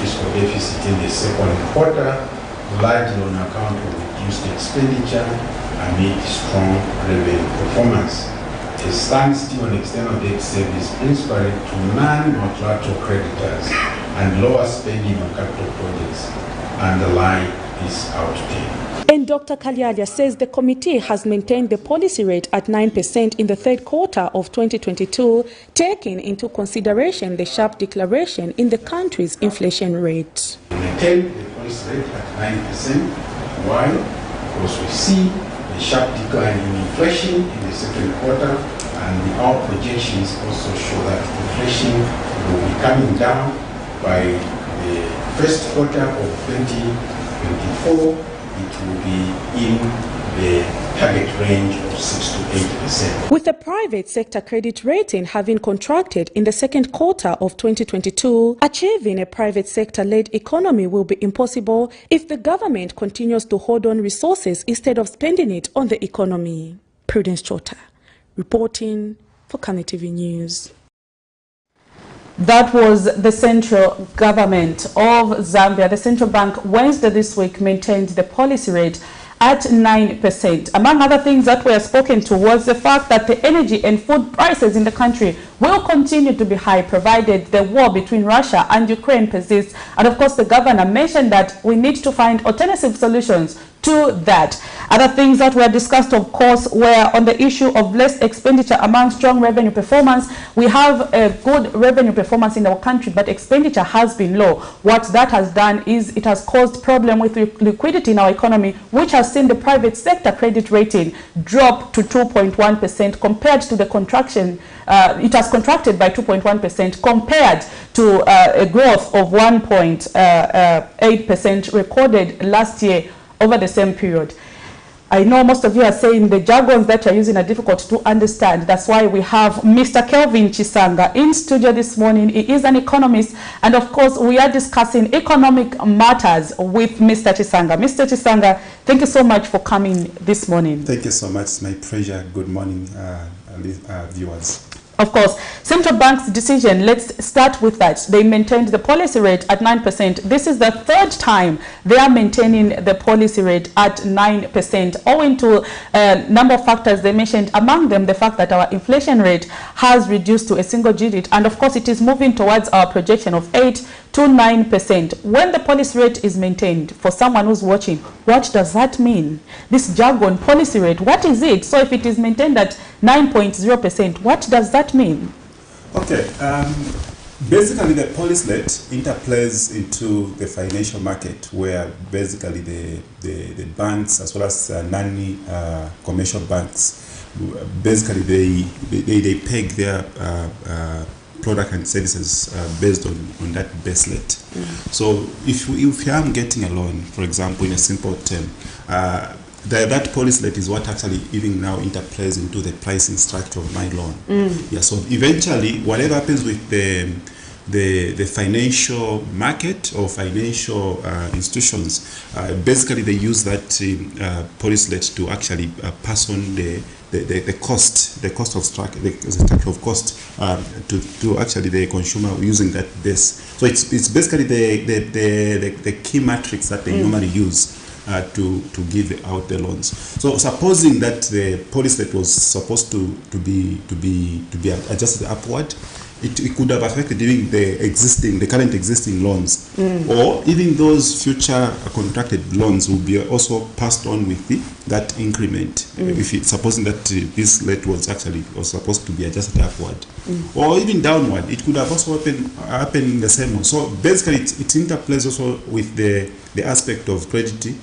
fiscal deficit in the second quarter, largely on account of reduced expenditure amid strong revenue performance. A standstill on external debt service principally to non-multilateral creditors and lower spending on capital projects underlie this outturn. And Dr. Kalialia says the committee has maintained the policy rate at 9% in the third quarter of 2022, taking into consideration the sharp declaration in the country's inflation rate. Maintain the policy rate at 9%. Why? Because we see a sharp decline in inflation in the second quarter, and our projections also show that inflation will be coming down by the first quarter of 2024. It will be in the target range of 6 to 8%. With the private sector credit rating having contracted in the second quarter of 2022, achieving a private sector-led economy will be impossible if the government continues to hold on resources instead of spending it on the economy. Prudence Chota, reporting for Camnet TV News. That was the central government of Zambia. The central bank Wednesday this week maintained the policy rate at 9%. Among other things that were spoken to was the fact that the energy and food prices in the country will continue to be high provided the war between Russia and Ukraine persists. And of course, the governor mentioned that we need to find alternative solutions to that. Other things that were discussed, of course, were on the issue of less expenditure among strong revenue performance. We have a good revenue performance in our country, but expenditure has been low. What that has done is it has caused problem with liquidity in our economy, which has seen the private sector credit rating drop to 2.1% compared to the contraction. It has contracted by 2.1% compared to a growth of 1.8% recorded last year over the same period. I know most of you are saying the jargons that you're using are difficult to understand. That's why we have Mr. Kelvin Chisanga in studio this morning. He is an economist, and of course we are discussing economic matters with Mr. Chisanga. Mr. Chisanga, thank you so much for coming this morning. Thank you so much. It's my pleasure. Good morning, viewers. Of course, central bank's decision, let's start with that. They maintained the policy rate at 9%. This is the third time they are maintaining the policy rate at 9%, owing to a number of factors they mentioned, among them the fact that our inflation rate has reduced to a single digit, and of course it is moving towards our projection of 8 to 9%. When the policy rate is maintained, for someone who's watching, what does that mean? This jargon, policy rate, what is it? So if it is maintained at 9.0%, what does that mean? Okay, basically the policy rate interplays into the financial market, where basically the banks as well as non-commercial banks, basically they peg their product and services based on that base rate. So if I'm getting a loan, for example, in a simple term, that policy rate is what actually even now interplays into the pricing structure of my loan. Yeah, so eventually whatever happens with the financial market or financial institutions, basically they use that policy rate to actually pass on the cost of the structure of cost to actually the consumer using that base. So it's basically the key matrix that they normally use to give out the loans. So supposing that the policy rate was supposed to be adjusted upward, it could have affected even the current existing loans, or even those future contracted loans will be also passed on with that increment. If supposing that this rate was supposed to be adjusted upward, or even downward, it could have also happened in the same way. So basically, it interplays also with the aspect of credit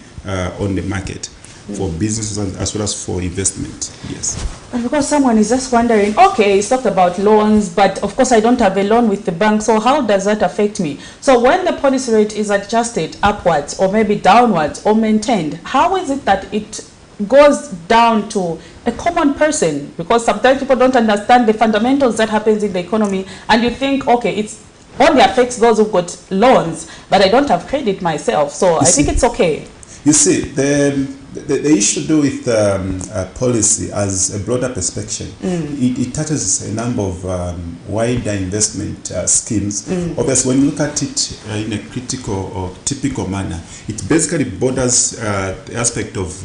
on the market for businesses as well as for investment. Yes. And because someone is just wondering, okay, he's talked about loans, but of course I don't have a loan with the bank, so how does that affect me? So when the policy rate is adjusted upwards or maybe downwards or maintained, how is it that it goes down to a common person? Because sometimes people don't understand the fundamentals that happens in the economy, and you think, okay, it's only affects those who've got loans, but I don't have credit myself, so I think it's okay. You see, the issue to do with policy as a broader perspective, it touches a number of wider investment schemes. Obviously, when you look at it in a critical or typical manner, it basically borders the aspect of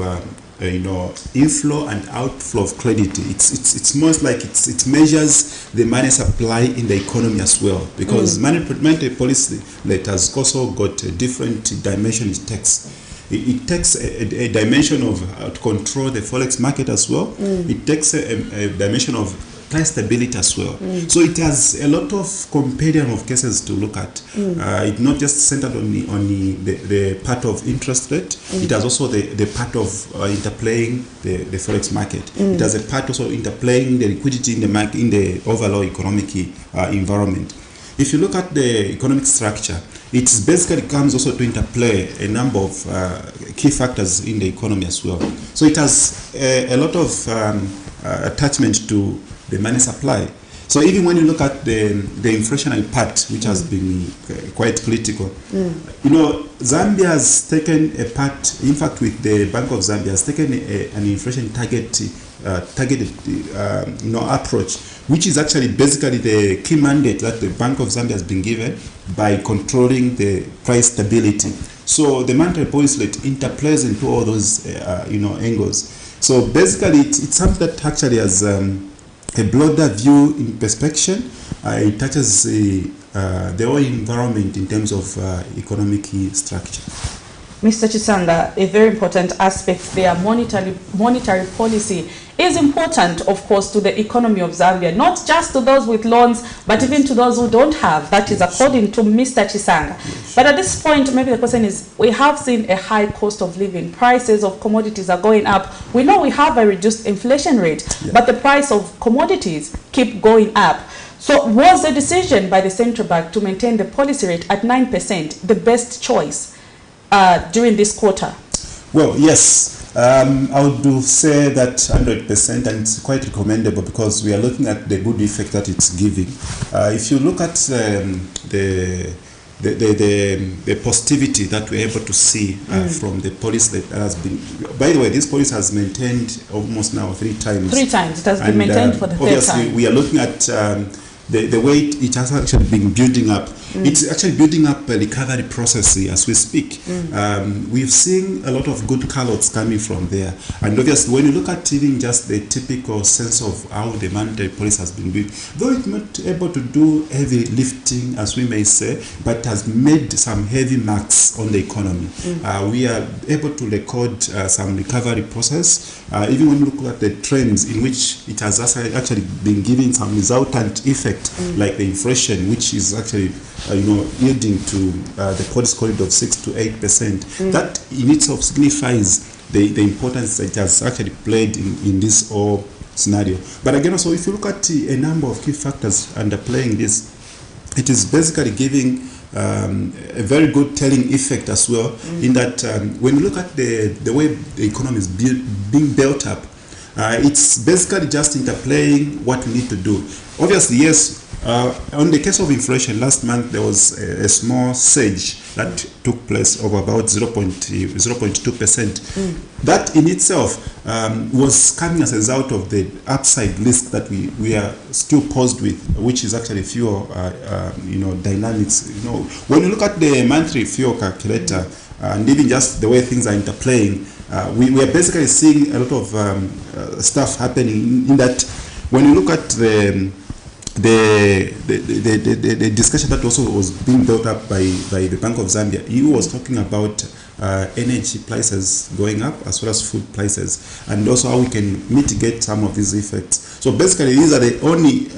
inflow and outflow of credit. It's most like it measures the money supply in the economy as well, because monetary policy rate has also got a different dimension it takes. It takes a dimension of to control the forex market as well. It takes a dimension of price stability as well. So it has a lot of compendium of cases to look at. It's not just centered on the part of interest rate. It has also the part of interplaying the forex market. It has a part also interplaying the liquidity in the market, in the overall economic environment. if you look at the economic structure, it basically comes also to interplay a number of key factors in the economy as well. So it has a lot of attachment to the money supply. So even when you look at the inflationary part, which has been quite critical, you know, Zambia has taken a part, in fact with the Bank of Zambia, has taken an inflation targeted approach, which is actually basically the key mandate that the Bank of Zambia has been given by controlling the price stability. So the monetary policy rate interplays into all those angles. So basically it's something that actually has a broader view in perspective. It touches the whole environment in terms of economic structure. Mr. Chisanga, a very important aspect there, monetary policy is important, of course, to the economy of Zambia, not just to those with loans, but even to those who don't have. That is according to Mr. Chisanga. But at this point, maybe the question is, we have seen a high cost of living. Prices of commodities are going up. We know we have a reduced inflation rate, but the price of commodities keep going up. So was the decision by the central bank to maintain the policy rate at 9% the best choice during this quarter? Well, yes. I would say that 100%, and it's quite recommendable because we are looking at the good effect that it's giving. If you look at the positivity that we're able to see from the policy that has been, by the way, this policy has maintained almost now 3 times. 3 times, it has been maintained for the 3rd time. Obviously, we are looking at the way it has actually been building up. It's actually building up a recovery process as we speak. We've seen a lot of good calots coming from there. And obviously, when you look at even just the typical sense of how the monetary policy has been built, though it's not able to do heavy lifting, as we may say, but has made some heavy marks on the economy. We are able to record some recovery process. Even when you look at the trends in which it has actually been giving some resultant effect, like the inflation, which is actually yielding to the policy corridor of 6 to 8%. That in itself signifies the importance that it has actually played in this whole scenario. But again, also, if you look at a number of key factors underplaying this, it is basically giving a very good telling effect as well, in that when you look at the way the economy is being built up, it's basically just interplaying what we need to do. Obviously, yes, on the case of inflation, last month there was a small surge that took place of about 0.2%. That in itself was coming as a result of the upside risk that we are still posed with, which is actually fuel dynamics. When you look at the monthly fuel calculator, and even just the way things are interplaying, we are basically seeing a lot of stuff happening in that. When you look at the discussion that also was being built up by the Bank of Zambia, he was talking about energy prices going up as well as food prices, and also how we can mitigate some of these effects. So basically, these are the only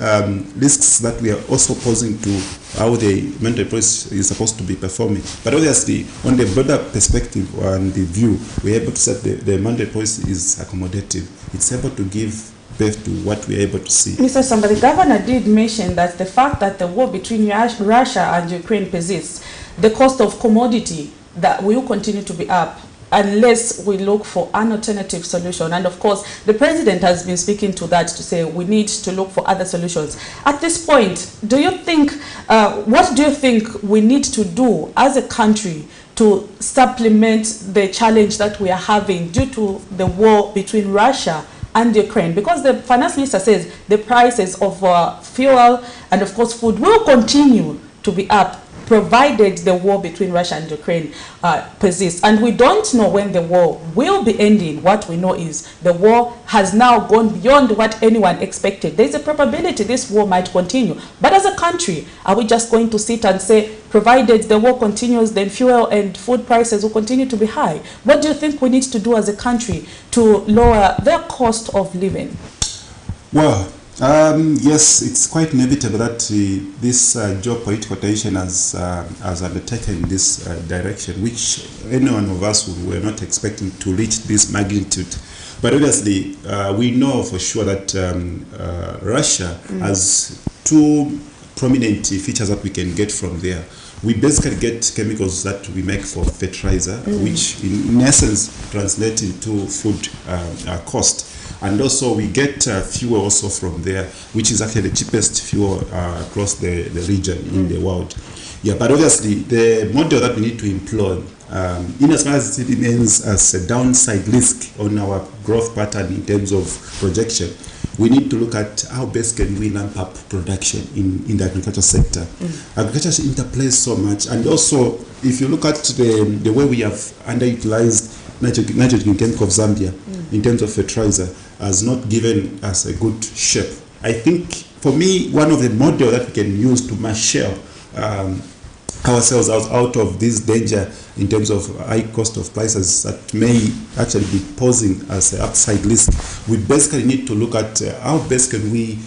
risks that we are also posing to how the monetary policy is supposed to be performing. But obviously, on the broader perspective and the view, we're able to say the monetary policy is accommodative. It's able to give birth to what we're able to see. Mr. Samba, the governor did mention that the fact that the war between Russia and Ukraine persists, the cost of commodity that will continue to be up unless we look for an alternative solution. And of course, the president has been speaking to that, to say we need to look for other solutions. At this point, do you think, what do you think we need to do as a country to supplement the challenge that we are having due to the war between Russia and Ukraine? Because the finance minister says the prices of fuel and of course food will continue to be up provided the war between Russia and Ukraine persists. And we don't know when the war will be ending. What we know is the war has now gone beyond what anyone expected. There's a probability this war might continue. But as a country, are we just going to sit and say, provided the war continues, then fuel and food prices will continue to be high? What do you think we need to do as a country to lower their cost of living? Well, yes, it's quite inevitable that this geopolitical tension has undertaken this direction, which any one of us were not expecting to reach this magnitude. But obviously, we know for sure that Russia has two prominent features that we can get from there. We basically get chemicals that we make for fertilizer, which in essence translate into food cost. And also we get fuel also from there, which is actually the cheapest fuel across the region in the world. Yeah, but obviously the model that we need to employ, in as far as it remains as a downside risk on our growth pattern in terms of projection, we need to look at how best can we ramp up production in the agriculture sector. Agriculture interplays so much, and also if you look at the way we have underutilized nitrogen chemical of Zambia in terms of fertilizer has not given us a good shape. I think for me, one of the models that we can use to marshal ourselves out of this danger in terms of high cost of prices that may actually be posing as an upside risk, we basically need to look at how best can we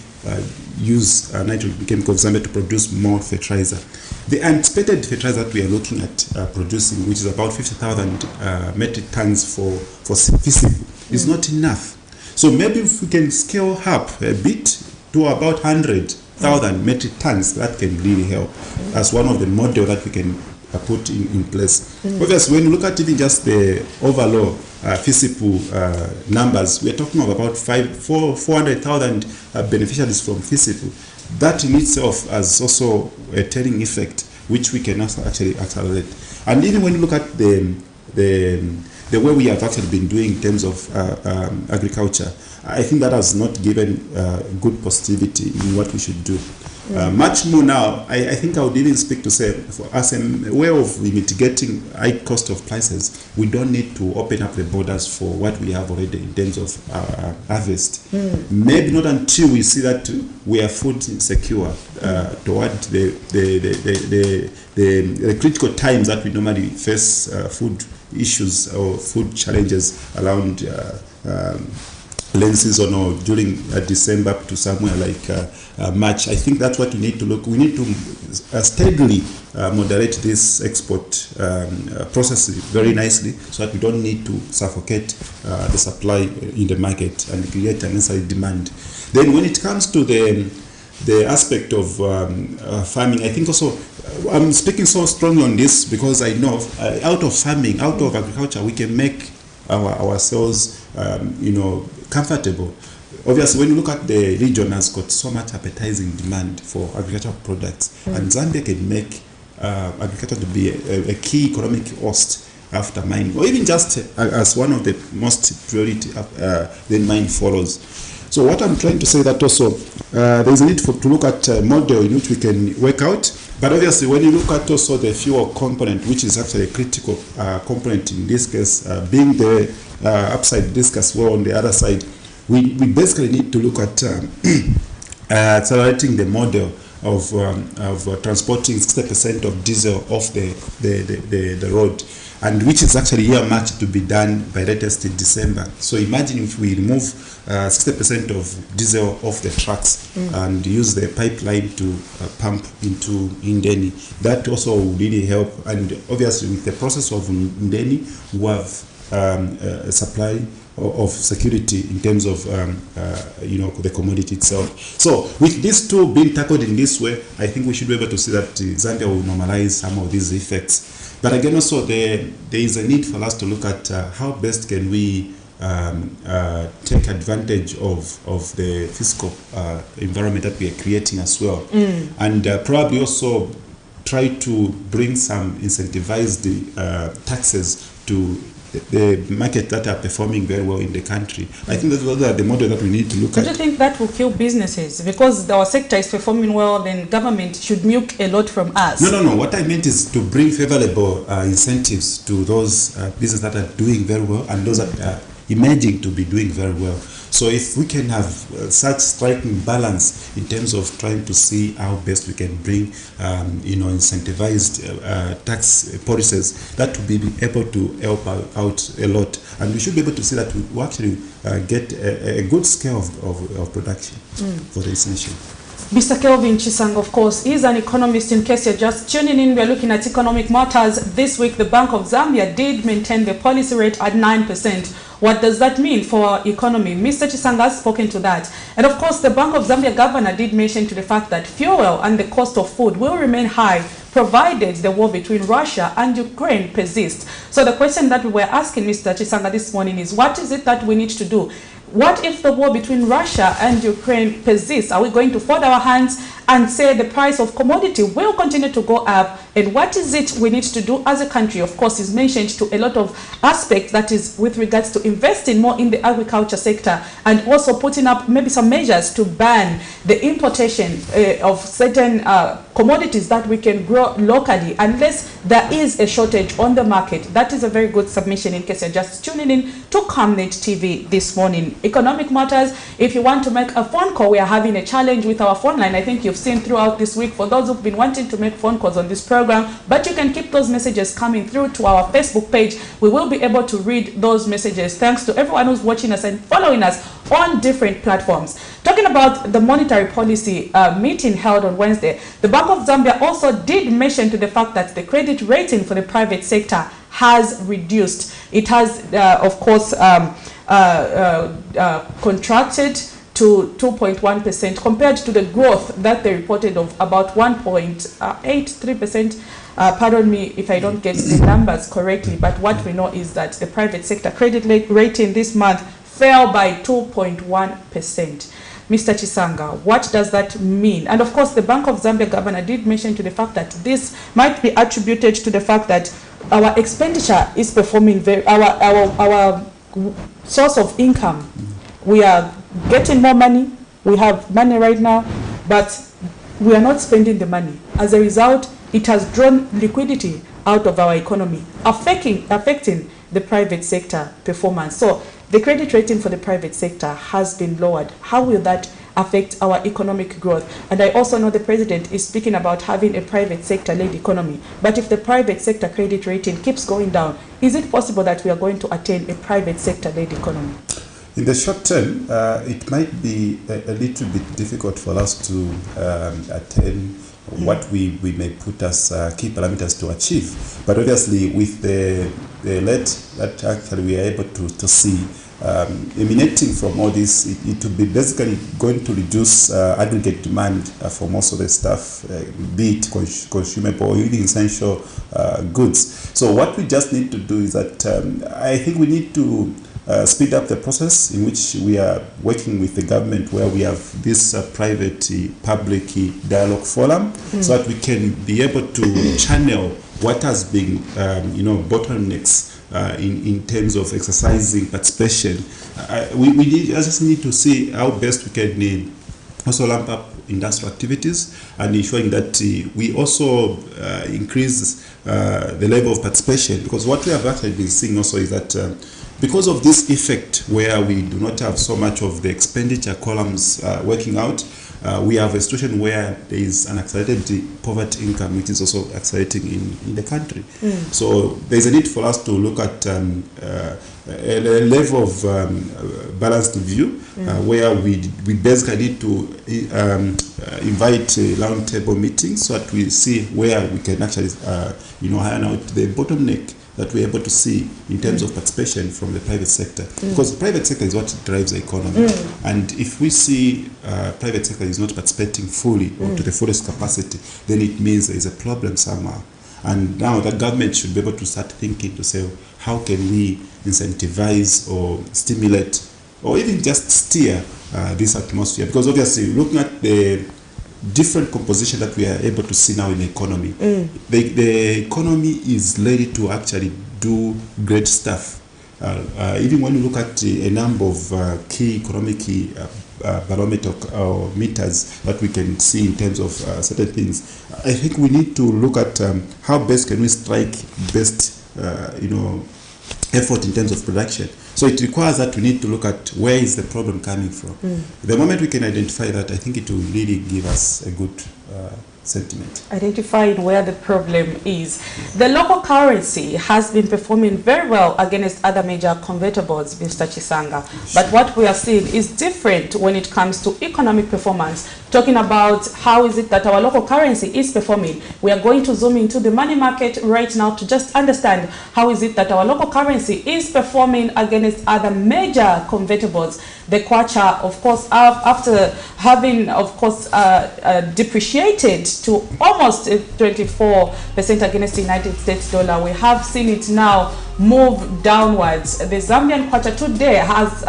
use nitrogen chemical of Zambia to produce more fertilizer. The anticipated fertilizer that we are looking at producing, which is about 50,000 metric tons for FISIP, is not enough. So maybe if we can scale up a bit to about 100,000 metric tons, that can really help as one of the models that we can put in place. Obviously, when you look at even just the overall FISIP numbers, we are talking of about 400,000 beneficiaries from FISIP. That in itself has also a telling effect, which we can also actually accelerate. And even when you look at the way we have actually been doing in terms of agriculture, I think that has not given good positivity in what we should do. Much more now, I think I would even speak to say, as a way of mitigating high cost of prices, we don't need to open up the borders for what we have already in terms of harvest. Maybe not until we see that we are food secure toward the critical times that we normally face food issues or food challenges around rain season or during December to somewhere like March. I think that's what we need to look. We need to steadily moderate this export process very nicely so that we don't need to suffocate the supply in the market and create unnecessary demand. Then when it comes to the aspect of farming, I think also I'm speaking so strongly on this because I know out of farming, out of agriculture, we can make ourselves, comfortable. Obviously, when you look at the region, has got so much appetizing demand for agricultural products, and Zambia can make agriculture to be a key economic host after mining, or even just as one of the most priority. Then mining follows. So what I'm trying to say that also there is a need to look at a model in which we can work out. But obviously, when you look at also the fuel component, which is actually a critical component in this case, being the upside risk as well on the other side, we basically need to look at accelerating the model of transporting 60% of diesel off the road, and which is actually earmarked to be done by latest in December. So imagine if we remove 60% of diesel off the trucks and use the pipeline to pump into Ndeni. That also will really help. And obviously with the process of Ndeni, we have a supply of security in terms of the commodity itself. So with these two being tackled in this way, I think we should be able to see that Zambia will normalize some of these effects. But again, also there is a need for us to look at how best can we take advantage of the fiscal environment that we are creating as well, and probably also try to bring some incentivized taxes to the market that are performing very well in the country. I think those are the model that we need to look at. Do you think that will kill businesses? Because our sector is performing well, then government should milk a lot from us. No. What I meant is to bring favorable incentives to those businesses that are doing very well and those that are emerging to be doing very well. So if we can have such striking balance in terms of trying to see how best we can bring, incentivized tax policies, that will be able to help out a lot. And we should be able to see that we actually get a good scale of production for this nation. Mr. Kelvin Chisang, of course, is an economist. In case you're just tuning in, we're looking at economic matters. This week, the Bank of Zambia did maintain the policy rate at 9%, What does that mean for our economy? Mr. Chisanga has spoken to that. And of course, the Bank of Zambia governor did mention to the fact that fuel and the cost of food will remain high provided the war between Russia and Ukraine persists. So the question that we were asking Mr. Chisanga this morning is, what is it that we need to do? What if the war between Russia and Ukraine persists? Are we going to fold our hands and say the price of commodity will continue to go up? And what is it we need to do as a country? Of course, is mentioned to a lot of aspects, that is with regards to investing more in the agriculture sector and also putting up maybe some measures to ban the importation of certain commodities that we can grow locally unless there is a shortage on the market. That is a very good submission in case you're just tuning in to Camnet TV this morning. Economic matters. If you want to make a phone call, we are having a challenge with our phone line. I think you've seen throughout this week, for those who've been wanting to make phone calls on this program, but you can keep those messages coming through to our Facebook page. We will be able to read those messages. Thanks to everyone who's watching us and following us on different platforms. Talking about the monetary policy meeting held on Wednesday, the Bank of Zambia also did mention to the fact that the credit rating for the private sector has reduced. It has, of course, contracted to 2.1% compared to the growth that they reported of about 1.83%. Pardon me if I don't get the numbers correctly, but what we know is that the private sector credit rating this month fell by 2.1%. Mr. Chisanga, what does that mean? And of course, the Bank of Zambia governor did mention to the fact that this might be attributed to the fact that our expenditure is performing very, our source of income. We are getting more money. We have money right now, but we are not spending the money. As a result, it has drawn liquidity out of our economy, affecting the private sector performance. So the credit rating for the private sector has been lowered. How will that affect our economic growth? And I also know the president is speaking about having a private sector-led economy. But if the private sector credit rating keeps going down, is it possible that we are going to attain a private sector-led economy? In the short term, it might be a little bit difficult for us to attain what we may put as key parameters to achieve. But obviously, with the lead that actually we are able to see emanating from all this, it will be basically going to reduce aggregate demand for most of the stuff, be it consumable or even essential goods. So what we just need to do is that I think we need to speed up the process in which we are working with the government, where we have this private-public dialogue forum, so that we can be able to channel what has been, bottlenecks in terms of exercising participation. We just need to see how best we can also ramp up industrial activities and ensuring that we also increase the level of participation, because what we have actually been seeing also is that because of this effect where we do not have so much of the expenditure columns working out, we have a situation where there is an accelerated poverty income, which is also accelerating in the country. So there's a need for us to look at a level of balanced view, where we basically need to invite roundtable meetings so that we see where we can actually iron out the bottleneck that we're able to see in terms of participation from the private sector. Because the private sector is what drives the economy. And if we see private sector is not participating fully or to the fullest capacity, then it means there is a problem somewhere. And now the government should be able to start thinking to say, how can we incentivize or stimulate or even just steer this atmosphere? Because obviously, looking at the different composition that we are able to see now in the economy, the economy is ready to actually do great stuff. Even when you look at a number of key economic barometer or meters that we can see in terms of certain things, I think we need to look at how best can we strike best effort in terms of production. So it requires that we need to look at where is the problem coming from. The moment we can identify that, I think it will really give us a good sentiment. Identifying where the problem is. The local currency has been performing very well against other major convertibles, Mr. Chisanga. But what we are seeing is different when it comes to economic performance. Talking about how is it that our local currency is performing. We are going to zoom into the money market right now to just understand how is it that our local currency is performing against other major convertibles. The kwacha, of course, after having, of course, depreciated to almost 24% against the United States dollar, we have seen it now move downwards. The Zambian kwacha today has,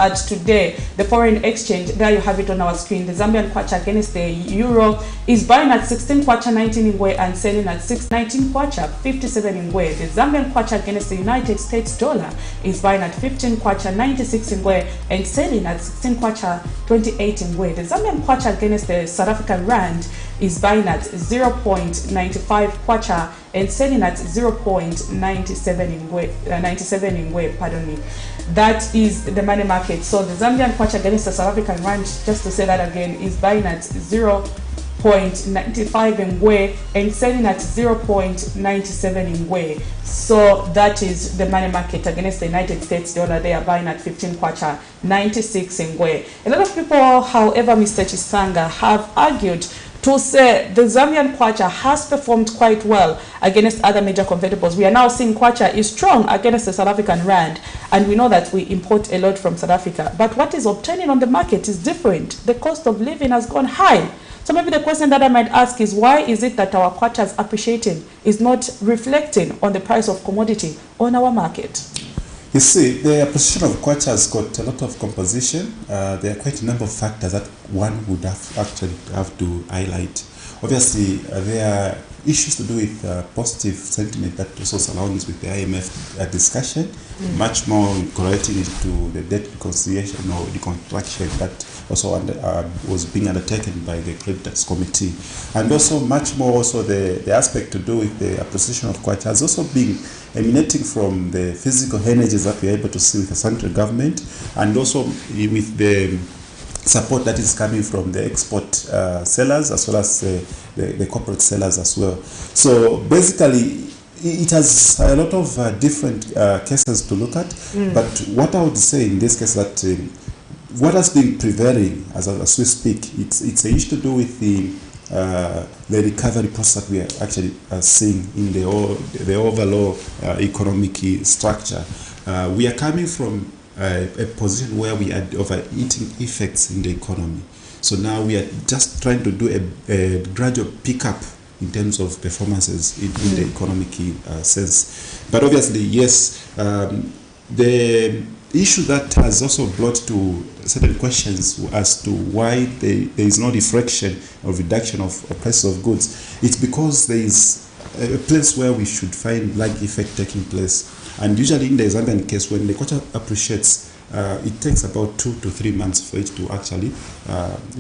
the foreign exchange, there you have it on our screen. The Zambian kwacha against the euro is buying at 16 kwacha 19 ingwe and selling at 19 kwacha 57 ingwe. The Zambian kwacha against the United States dollar is buying at 15 kwacha 96 ingwe and selling at 16 kwacha 28 ingwe. The Zambian kwacha against the South African rand is buying at 0.95 kwacha and selling at 0.97 ingwe, pardon me. That is the money market. So the Zambian kwacha against the South African rand, just to say that again, is buying at 0.95 ingwe and selling at 0.97 ingwe. So that is the money market against the United States dollar. They are buying at 15 kwacha 96 ingwe. A lot of people, however, Mr. Chisanga, have argued to say the Zambian kwacha has performed quite well against other major convertibles. We are now seeing kwacha is strong against the South African rand, and we know that we import a lot from South Africa. But what is obtaining on the market is different. The cost of living has gone high. So maybe the question that I might ask is, why is it that our kwacha's appreciating is not reflecting on the price of commodity on our market? You see, the appreciation of kwacha has got a lot of composition. There are quite a number of factors that one would have to highlight. Obviously, there are issues to do with positive sentiment that also surrounds with the IMF discussion, much more correlating it to the debt reconciliation or the contraction that also was being undertaken by the creditors committee, and also much more also the aspect to do with the appreciation of kwacha has also been emanating from the physical energies that we are able to see with the central government, and also with the support that is coming from the export sellers as well as the corporate sellers as well. So basically, it has a lot of different cases to look at, but what I would say in this case that what has been prevailing as we speak, it's a issue to do with the recovery process that we are actually seeing in the overall economic structure. We are coming from a position where we had overeating effects in the economy. So now we are just trying to do a gradual pickup in terms of performances in the economic sense. But obviously, yes, the issue that has also brought to certain questions as to why there is no reflection or reduction of prices of goods, it's because there is a place where we should find lag effect taking place. And usually in the Zambian case, when the kwacha appreciates, it takes about 2 to 3 months for it to actually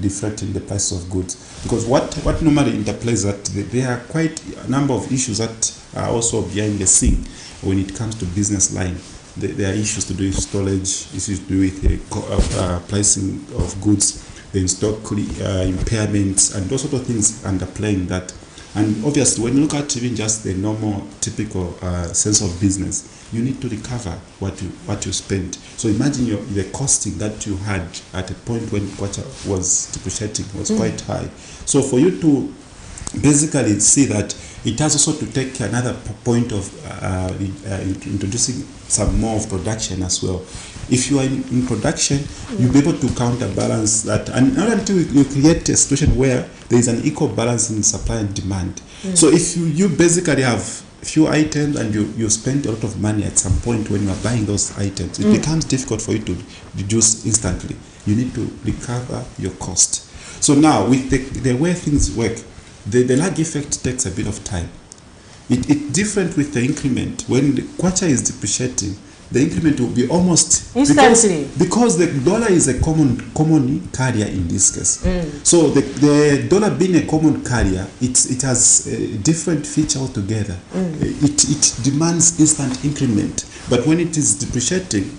reflect in the price of goods. Because what normally interplays that there are quite a number of issues that are also behind the scene when it comes to business line. There are issues to do with storage, issues to do with pricing of goods, then stock impairments, and those sort of things underplaying that. And obviously, when you look at even just the normal, typical sense of business, you need to recover what you spent. So imagine the costing that you had at a point when kwacha was depreciating was quite high. So for you to basically see that, it has also to take another point of introducing some more of production as well. If you are in production, you'll be able to counterbalance that, and not until you create a situation where there is an equal balance in supply and demand. So if you basically have few items and you spend a lot of money at some point when you are buying those items, it becomes difficult for you to reduce instantly. You need to recover your cost. So now, with the way things work, the lag effect takes a bit of time. It's different with the increment. When the kwacha is depreciating, the increment will be almost instantly, because the dollar is a common carrier in this case. So the dollar being a common carrier, it has a different feature altogether. It demands instant increment, but when it is depreciating,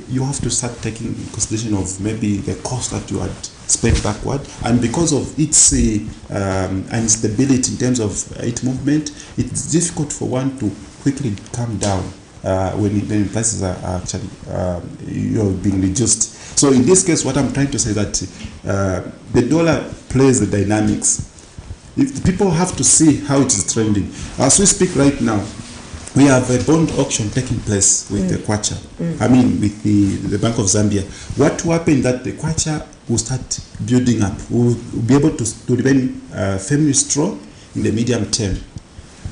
you have to start taking consideration of maybe the cost that you had spread backward, and because of its instability in terms of its movement, it's difficult for one to quickly come down when prices are actually being reduced. So in this case, what I'm trying to say is that the dollar plays the dynamics. If people have to see how it is trending. As we speak right now, we have a bond auction taking place with the Kwacha. I mean, with the Bank of Zambia. What will happen that the Kwacha will start building up, will be able to remain firmly strong in the medium term.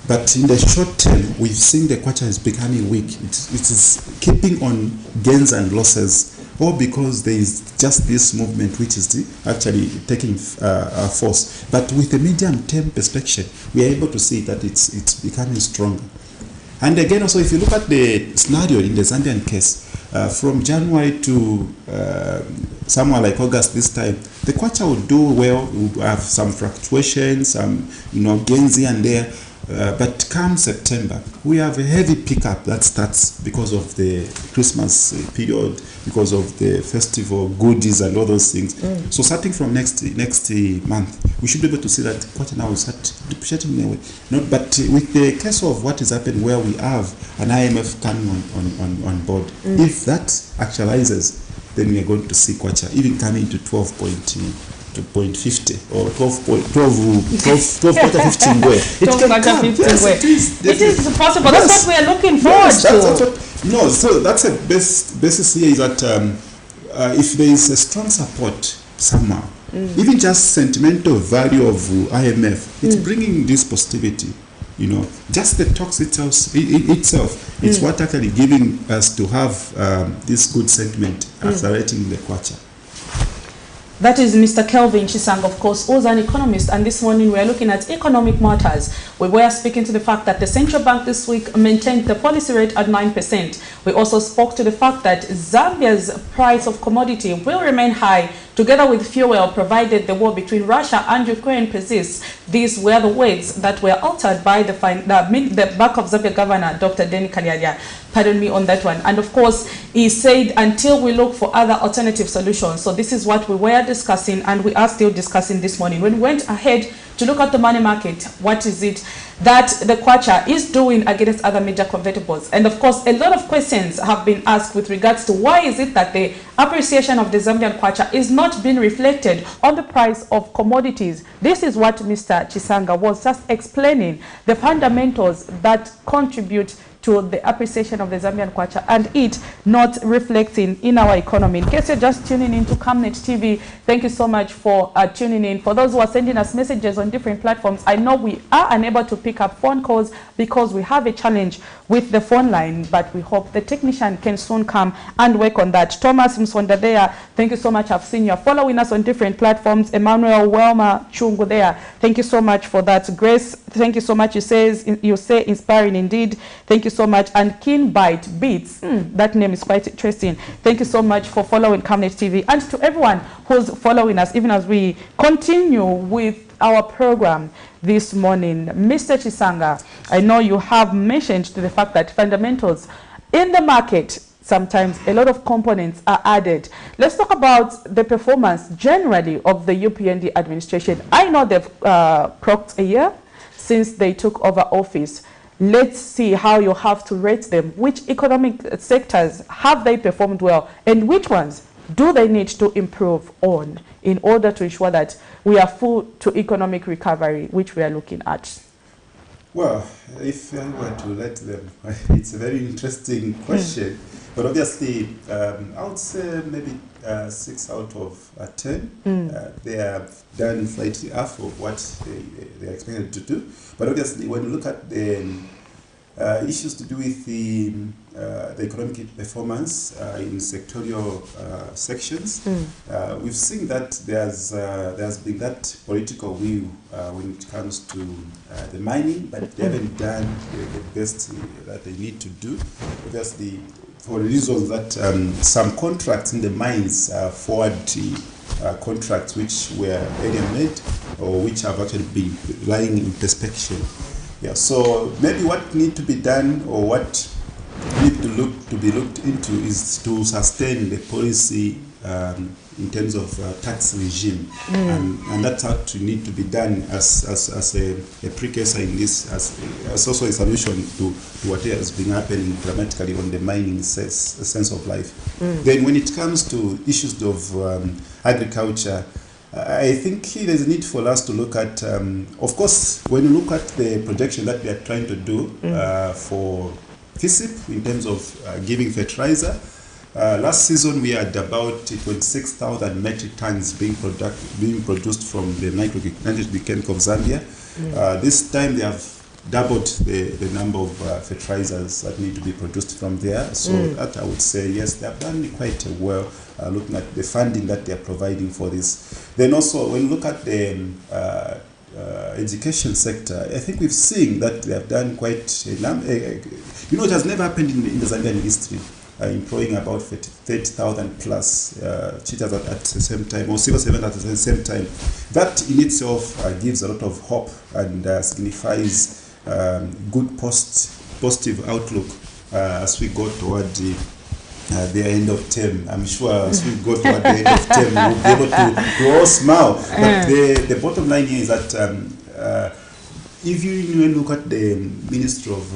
But in the short term, we've seen the Kwacha is becoming weak. It is keeping on gains and losses, all because there is just this movement which is actually taking force. But with the medium-term perspective, we are able to see that it's becoming stronger. And again, also, if you look at the scenario in the Zambian case, from January to somewhere like August this time, the Kwacha will do well, will have some fluctuations, some gains here and there. But come September, we have a heavy pickup that starts because of the Christmas period, because of the festival goodies and all those things. So starting from next month, we should be able to see that Kwacha now will start depreciating in a way. But with the case of what is happening, where we have an IMF coming on board, if that actualizes, then we are going to see Kwacha even coming to 12.50 or 12.15 where it is possible. That's what we are looking forward to. So that's a basis here is that if there is a strong support somehow, even just sentimental value of IMF, it's bringing this positivity. Just the talks itself, it's what actually giving us to have this good sentiment accelerating the Kwacha. That is Mr. Kelvin Chisanga, of course, who's an economist, and this morning we are looking at economic matters. We were speaking to the fact that the central bank this week maintained the policy rate at 9%. We also spoke to the fact that Zambia's price of commodity will remain high, together with fuel, provided the war between Russia and Ukraine persists. These were the words that were uttered by the Bank of Zambia governor, Dr. Denny Kalialia. Pardon me on that one. And of course, he said until we look for other alternative solutions. So this is what we were discussing, and we are still discussing this morning. When we went ahead to look at the money market, what is it that the Kwacha is doing against other major convertibles? And of course, a lot of questions have been asked with regards to why is it that the appreciation of the Zambian Kwacha is not being reflected on the price of commodities. This is what Mr. Chisanga was just explaining, the fundamentals that contribute to the appreciation of the Zambian Kwacha and it not reflecting in our economy. In case you're just tuning in to Camnet TV, thank you so much for tuning in. For those who are sending us messages on different platforms, I know we are unable to pick up phone calls because we have a challenge with the phone line, but we hope the technician can soon come and work on that. Thomas Msonda there, thank you so much. I've seen you following us on different platforms. Emmanuel Welma Chungu there, thank you so much for that. Grace, thank you so much. You say inspiring indeed. Thank you so much. And Keen Bite Beats, that name is quite interesting. Thank you so much for following Camnet TV, and to everyone who's following us even as we continue with our program this morning. Mr. Chisanga, I know you have mentioned to the fact that fundamentals in the market, sometimes a lot of components are added. Let's talk about the performance generally of the UPND administration. I know they've clocked a year since they took over office. Let's see how you have to rate them. Which economic sectors have they performed well, and which ones do they need to improve on in order to ensure that we are full to economic recovery, which we are looking at? Well, if I were to let them, it's a very interesting question. But obviously, I would say maybe 6 out of 10. They have done slightly half of what they are expected to do. But obviously, when you look at the issues to do with the economic performance in sectorial sections, we've seen that there's been that political will when it comes to the mining, but they haven't done the best that they need to do. Obviously, for reasons that some contracts in the mines are forward contracts which were earlier made or which have actually been lying in perspective. Yeah, so maybe what need to be done or what need to be looked into is to sustain the policy in terms of tax regime, and that's how to need to be done as a precursor in this, as also a solution to what has been happening dramatically on the mining sense of life. Then when it comes to issues of agriculture, I think there's a need for us to look at, of course, when you look at the projection that we are trying to do for FISIP in terms of giving fertilizer. Last season we had about 26,000 metric tons being produced from the nitrogen of Zambia. This time they have doubled the number of fertilizers that need to be produced from there. So that I would say, yes, they have done quite well looking at the funding that they are providing for this. Then also when you look at the education sector, I think we've seen that they have done quite a number. It has never happened in the Zambian history. Employing about 30,000 plus teachers at the same time, or civil servants at the same time. That in itself gives a lot of hope and signifies good positive outlook as we go toward the end of term. I'm sure as we go toward the end of term, we'll be able to all smile. But the bottom line here is that if you look at the Ministry of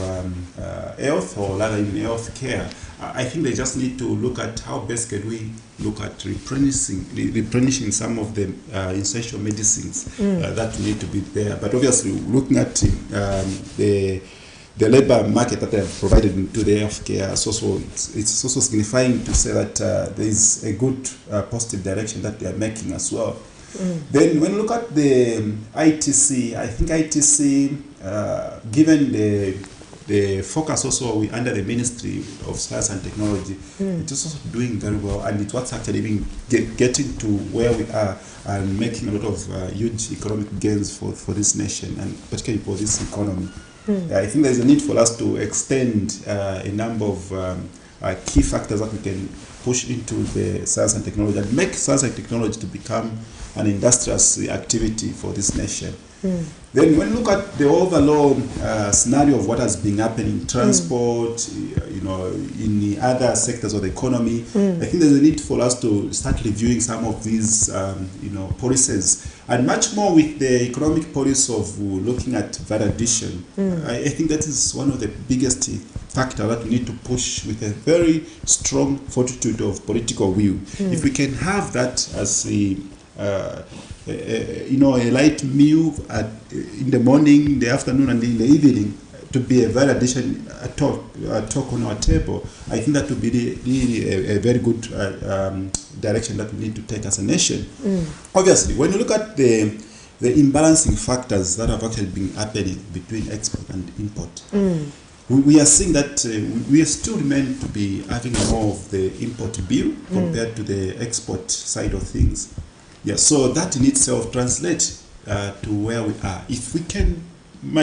Health, or rather in health care, I think they just need to look at how best can we look at replenishing some of the essential medicines that need to be there. But obviously, looking at the labor market that they have provided to the healthcare, it's also signifying to say that there is a good positive direction that they are making as well. Then when you look at the ITC, I think ITC, given the focus also under the Ministry of Science and Technology, it's also doing very well, and it's what's actually been getting to where we are and making a lot of huge economic gains for this nation, and particularly for this economy. I think there's a need for us to extend a number of key factors that we can push into the science and technology and make science and technology to become an industrious activity for this nation. Then when you look at the overall scenario of what has been happening in transport, in the other sectors of the economy, I think there's a need for us to start reviewing some of these, policies, and much more with the economic policy of looking at value addition. I think that is one of the biggest factor that we need to push with a very strong fortitude of political will. If we can have that as a light meal in the morning, in the afternoon, and in the evening, to be a value addition talk on our table, I think that would be really a very good direction that we need to take as a nation. Obviously, when you look at the imbalancing factors that have actually been happening between export and import, we are seeing that we are still remain to be having more of the import bill compared to the export side of things. Yeah, so that in itself translates to where we are. If we can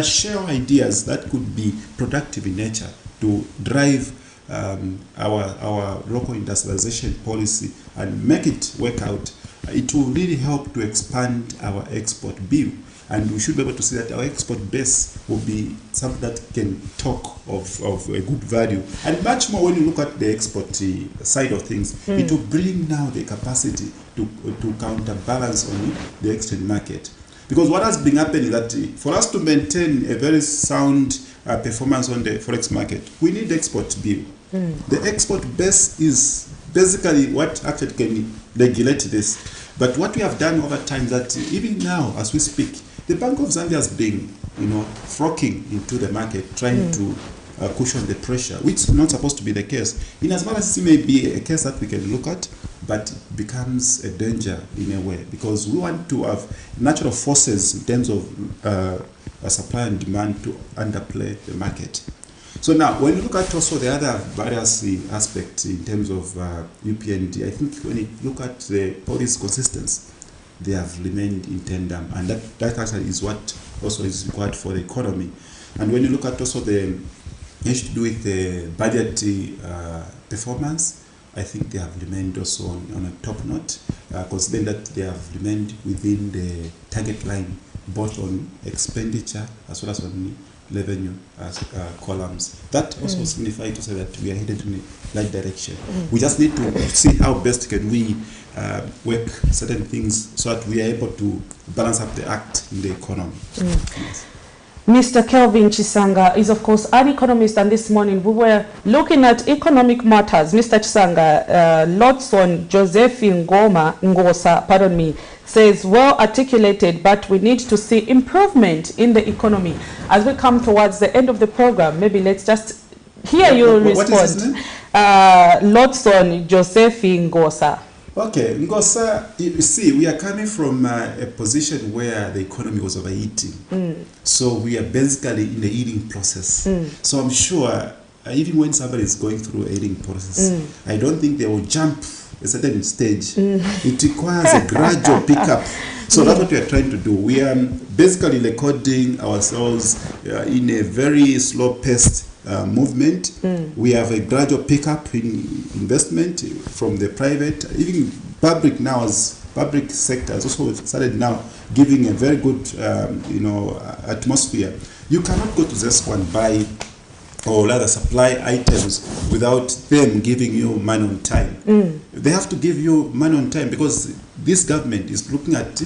share ideas that could be productive in nature to drive our local industrialization policy and make it work out, it will really help to expand our export bill. And we should be able to see that our export base will be something that can talk of a good value. And much more when you look at the export side of things, it will bring now the capacity to counterbalance on the external market. Because what has been happening is that for us to maintain a very sound performance on the forex market, we need the export bill. The export base is basically what actually can regulate this. But what we have done over time is that even now, as we speak, the Bank of Zambia has been, flocking into the market, trying to cushion the pressure, which is not supposed to be the case. In as much as it may be a case that we can look at, but it becomes a danger in a way, because we want to have natural forces in terms of supply and demand to underplay the market. So now, when you look at also the other various aspects in terms of UPND, I think when you look at the policy consistency, they have remained in tandem, and that actually is what also is required for the economy. And when you look at also the issue to do with the budget performance, I think they have remained also on a top note, considering that they have remained within the target line, both on expenditure as well as on revenue columns. That also signifies to say that we are headed in the right direction. We just need to see how best can we work certain things so that we are able to balance up the act in the economy. Yes. Mr. Kelvin Chisanga is, of course, an economist, and this morning we were looking at economic matters. Mr. Chisanga, Lotson Josephine Ngosa, pardon me, says, well articulated, but we need to see improvement in the economy. As we come towards the end of the program, maybe let's just hear you respond. What is his name? Lotson Josephine Ngosa. Okay, Ngosa, you see, we are coming from a position where the economy was overheating. So we are basically in the eating process. So I'm sure, even when somebody is going through an eating process, I don't think they will jump a certain stage. It requires a gradual pickup. So that's what we are trying to do. We are basically recording ourselves in a very slow-paced movement. We have a gradual pickup in investment from the private, even public now, as public sector has also started now giving a very good atmosphere. You cannot go to ZESCO and buy or rather supply items without them giving you money on time. They have to give you money on time because this government is looking at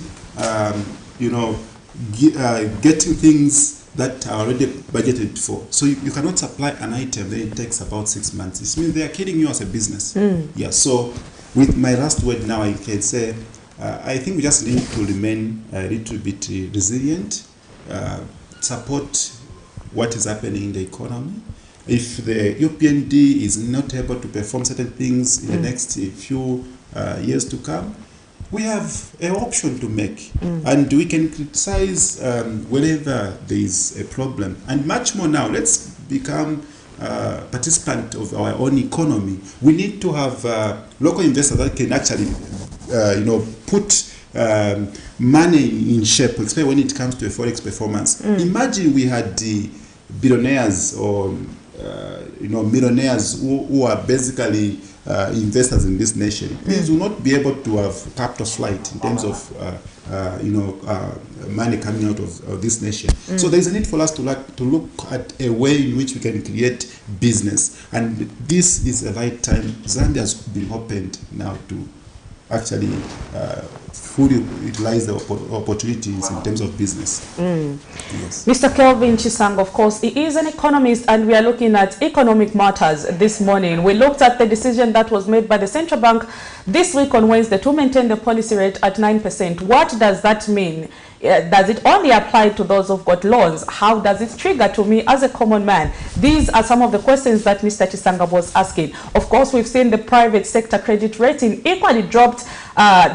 getting things that are already budgeted for. So you cannot supply an item, then it takes about 6 months. It means they are killing you as a business. Yeah. So with my last word now, I can say, I think we just need to remain a little bit resilient, support what is happening in the economy. If the UPND is not able to perform certain things in the next few years to come, we have an option to make, and we can criticize wherever there is a problem. And much more now, let's become participant of our own economy. We need to have local investors that can actually, put money in shape, especially when it comes to a forex performance. Imagine we had the billionaires or millionaires who are basically investors in this nation. These will not be able to have capital flight in terms of money coming out of this nation. So there is a need for us to look at a way in which we can create business, and this is the right time. Zambia has been opened now to actually fully utilize the opportunities in terms of business. Yes. Mr. Kelvin Chisang, of course, he is an economist, and we are looking at economic matters this morning. We looked at the decision that was made by the central bank this week on Wednesday to maintain the policy rate at 9%. What does that mean? Does it only apply to those who've got loans? How does it trigger to me as a common man? These are some of the questions that Mr. Chisanga was asking. Of course, we've seen the private sector credit rating equally dropped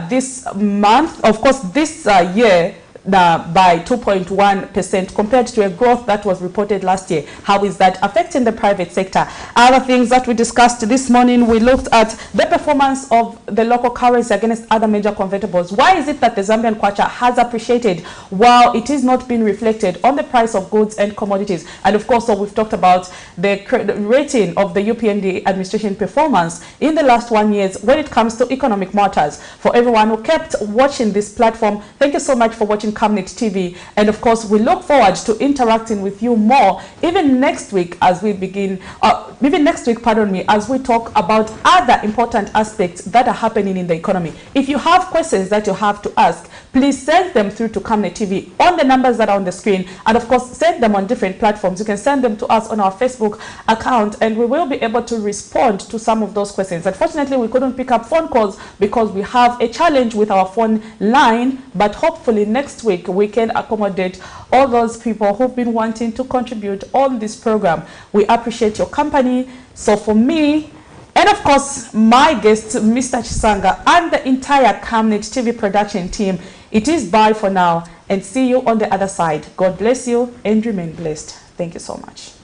this month, of course, this year, by 2.1% compared to a growth that was reported last year. How is that affecting the private sector? Other things that we discussed this morning, we looked at the performance of the local currency against other major convertibles. Why is it that the Zambian kwacha has appreciated while it is not being reflected on the price of goods and commodities? And of course, so we've talked about the rating of the UPND administration performance in the last 1 year when it comes to economic matters. For everyone who kept watching this platform, thank you so much for watching Camnet TV, and of course we look forward to interacting with you more even next week as we begin as we talk about other important aspects that are happening in the economy. If you have questions that you have to ask, please send them through to Camnet TV on the numbers that are on the screen, and of course send them on different platforms. You can send them to us on our Facebook account, and we will be able to respond to some of those questions. Unfortunately, we couldn't pick up phone calls because we have a challenge with our phone line, but hopefully next week we can accommodate all those people who've been wanting to contribute on this program. We appreciate your company. So for me, and of course my guest Mr. Chisanga and the entire Camnet TV production team, it is bye for now, and see you on the other side. God bless you and remain blessed. Thank you so much.